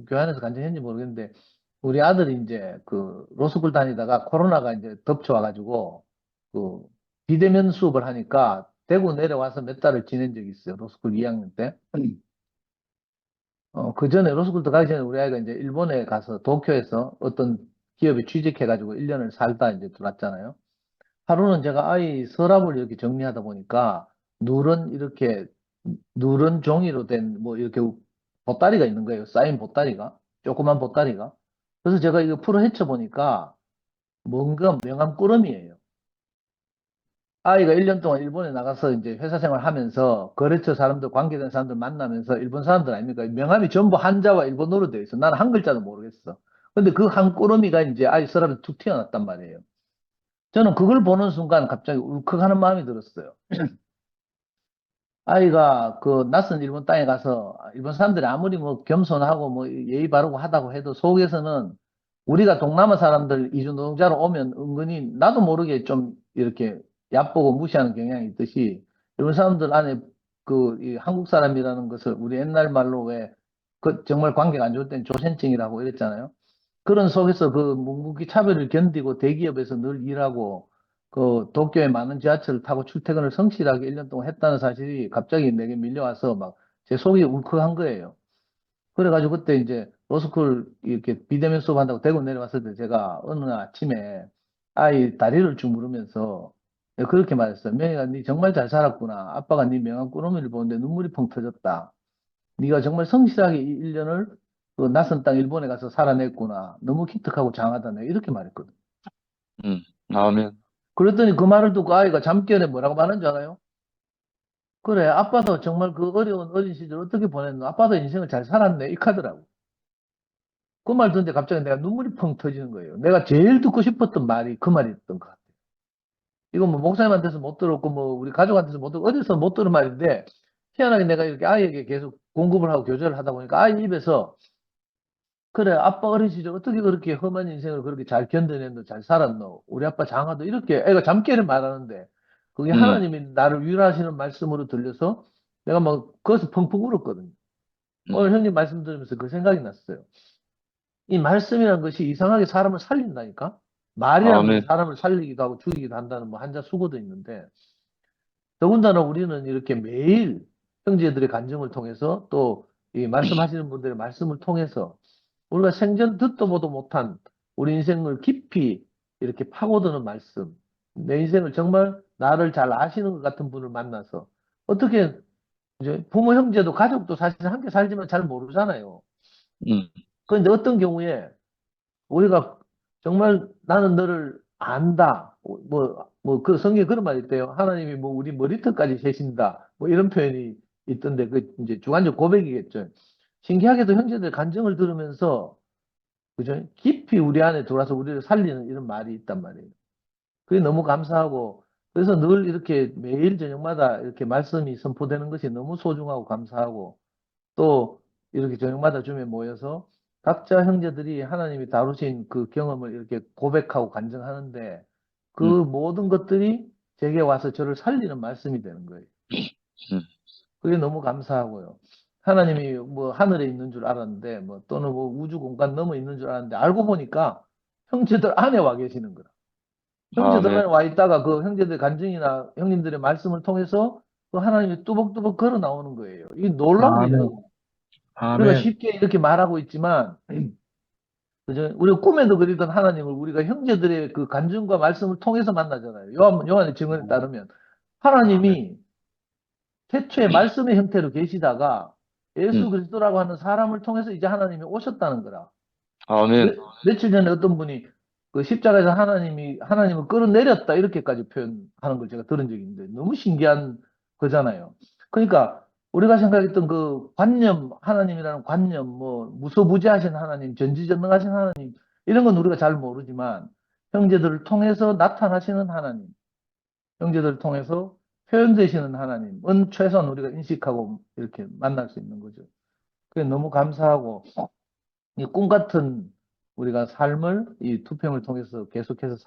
S8: 교회 안에서 간증했는지 모르겠는데 우리 아들이 이제 그 로스쿨 다니다가 코로나가 이제 덮쳐와가지고 그 비대면 수업을 하니까 대구 내려와서 몇 달을 지낸 적이 있어요. 로스쿨 2학년 때. 그 전에 로스쿨 가기 전에 우리 아이가 이제 일본에 가서 도쿄에서 어떤 기업에 취직해가지고 1년을 살다 이제 들어왔잖아요. 하루는 제가 아이 서랍을 이렇게 정리하다 보니까 누런 종이로 된 뭐 이렇게 보따리가 있는 거예요. 쌓인 보따리가. 조그만 보따리가. 그래서 제가 이거 풀어 헤쳐 보니까 뭔가 명함 꾸러미예요. 아이가 1년 동안 일본에 나가서 이제 회사 생활 하면서 거래처 사람들, 관계된 사람들 만나면서 일본 사람들 아닙니까? 명함이 전부 한자와 일본어로 되어 있어. 나는 한 글자도 모르겠어. 근데 그 한 꾸러미가 이제 아이 서랍에 툭 튀어났단 말이에요. 저는 그걸 보는 순간 갑자기 울컥하는 마음이 들었어요. 아이가 그 낯선 일본 땅에 가서 일본 사람들이 아무리 뭐 겸손하고 뭐 예의 바르고 하다고 해도 속에서는 우리가 동남아 사람들 이주 노동자로 오면 은근히 나도 모르게 좀 이렇게 얕보고 무시하는 경향이 있듯이 일본 사람들 안에 이 한국 사람이라는 것을 우리 옛날 말로 왜 그 정말 관계가 안 좋을 땐 조센증이라고 이랬잖아요. 그런 속에서 그 묵묵히 차별을 견디고 대기업에서 늘 일하고 그 도쿄의 많은 지하철을 타고 출퇴근을 성실하게 1년 동안 했다는 사실이 갑자기 내게 밀려와서 막 제 속이 울컥한 거예요. 그래가지고 그때 이제 로스쿨 이렇게 비대면 수업한다고 대구 내려왔을 때 제가 어느 아침에 아이 다리를 주무르면서 그렇게 말했어요. 명희가 네 정말 잘 살았구나. 아빠가 네 명함 꾸러미를 보는데 눈물이 펑 터졌다. 네가 정말 성실하게 이 1년을 그 낯선 땅 일본에 가서 살아냈구나. 너무 기특하고 장하다. 내가 이렇게 말했거든.
S2: 아멘.
S8: 그랬더니 그 말을 듣고 아이가 잠결에 뭐라고 말하는 줄 알아요? 그래, 아빠도 정말 그 어려운 어린 시절 어떻게 보냈노? 아빠도 인생을 잘 살았네. 이 카더라고. 그 말 듣는데 갑자기 내가 눈물이 펑 터지는 거예요. 내가 제일 듣고 싶었던 말이 그 말이었던 것 같아요. 이건 뭐 목사님한테서 못 들었고, 뭐 우리 가족한테서 못 들었고, 어디서 못 들은 말인데, 희한하게 내가 이렇게 아이에게 계속 공급을 하고 교제를 하다 보니까 아이 입에서 그래, 아빠 어린 시절 어떻게 그렇게 험한 인생을 그렇게 잘 견뎌냈노? 잘 살았노? 우리 아빠 장하도 이렇게 애가 잠깨를 말하는데 그게 하나님이 나를 위로하시는 말씀으로 들려서 내가 막 거기서 펑펑 울었거든요. 오늘 형님 말씀 들으면서 그 생각이 났어요. 이 말씀이라는 것이 이상하게 사람을 살린다니까? 말이라는 것이
S2: 아멘.
S8: 사람을 살리기도 하고 죽이기도 한다는 뭐 한자 수고도 있는데 더군다나 우리는 이렇게 매일 형제들의 간증을 통해서 또 이 말씀하시는 분들의 말씀을 통해서 우리가 생전 듣도 보도 못한 우리 인생을 깊이 이렇게 파고드는 말씀, 내 인생을 정말 나를 잘 아시는 것 같은 분을 만나서 어떻게 이제 부모, 형제도 가족도 사실 함께 살지만 잘 모르잖아요.
S2: 음,
S8: 그런데 어떤 경우에 우리가 정말 나는 너를 안다. 그 성경에 그런 말이 있대요. 하나님이 뭐 우리 머리털까지 세신다. 뭐 이런 표현이 있던데 그 이제 주관적 고백이겠죠. 신기하게도 형제들 간증을 들으면서 그죠? 깊이 우리 안에 들어와서 우리를 살리는 이런 말이 있단 말이에요. 그게 너무 감사하고 그래서 늘 이렇게 매일 저녁마다 이렇게 말씀이 선포되는 것이 너무 소중하고 감사하고 또 이렇게 저녁마다 줌에 모여서 각자 형제들이 하나님이 다루신 그 경험을 이렇게 고백하고 간증하는데 그 모든 것들이 제게 와서 저를 살리는 말씀이 되는 거예요. 그게 너무 감사하고요. 하나님이 뭐 하늘에 있는 줄 알았는데 뭐 또는 뭐 우주 공간 넘어 있는 줄 알았는데 알고 보니까 형제들 안에 와 계시는 거라. 형제들 안에
S2: 아멘.
S8: 와 있다가 그 형제들 간증이나 형님들의 말씀을 통해서 그 하나님이 뚜벅뚜벅 걸어 나오는 거예요. 이게 놀라운
S4: 아멘.
S8: 일이에요. 우리가
S2: 아멘.
S8: 쉽게 이렇게 말하고 있지만, 그죠? 우리가 꿈에도 그리던 하나님을 우리가 형제들의 그 간증과 말씀을 통해서 만나잖아요. 요한의 증언에 따르면 하나님이 태초에 말씀의 형태로 계시다가 예수 그리스도라고 하는 사람을 통해서 이제 하나님이 오셨다는 거라.
S2: 아멘.
S8: 며칠 전에 어떤 분이 그 십자가에서 하나님을 끌어내렸다 이렇게까지 표현하는 걸 제가 들은 적이 있는데 너무 신기한 거잖아요. 그러니까 우리가 생각했던 그 관념, 하나님이라는 관념, 뭐 무소부재하신 하나님, 전지전능하신 하나님 이런 건 우리가 잘 모르지만 형제들을 통해서 나타나시는 하나님, 형제들을 통해서 표현되시는 하나님은 최소한 우리가 인식하고 이렇게 만날 수 있는 거죠. 그게 너무 감사하고 이 꿈 같은 우리가 삶을 이 투표를 통해서 계속해서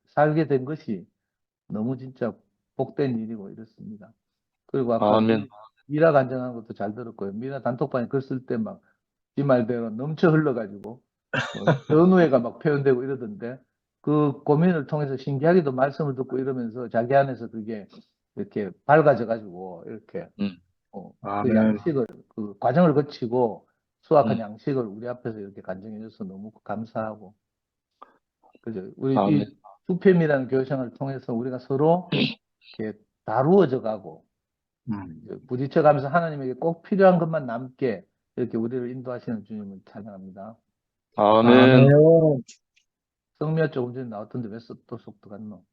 S8: 살게 된 것이 너무 진짜 복된 일이고 이렇습니다. 그리고 아까
S2: 아멘.
S8: 미라 간증하는 것도 잘 들었고요. 미라 단톡방에 글 쓸 때 막 지 말대로 넘쳐 흘러가지고 전우회가 막 표현되고 이러던데 그 고민을 통해서 신기하게도 말씀을 듣고 이러면서 자기 안에서 그게 이렇게 밝아져 가지고 이렇게 그
S2: 아멘.
S8: 양식을 그 과정을 거치고 수확한
S2: 음.
S8: 양식을 우리 앞에서 이렇게 간증해줘서 너무 감사하고 그죠? 우리
S2: 아멘.
S8: 이 수팸이라는 교생을 통해서 우리가 서로 이렇게 다루어져 가고 부딪혀가면서 하나님에게 꼭 필요한 것만 남게 이렇게 우리를 인도하시는 주님을 찬양합니다.
S2: 아멘.
S4: 아멘.
S8: 성미가 조금 전에 나왔던데 왜 또 속도 갔노?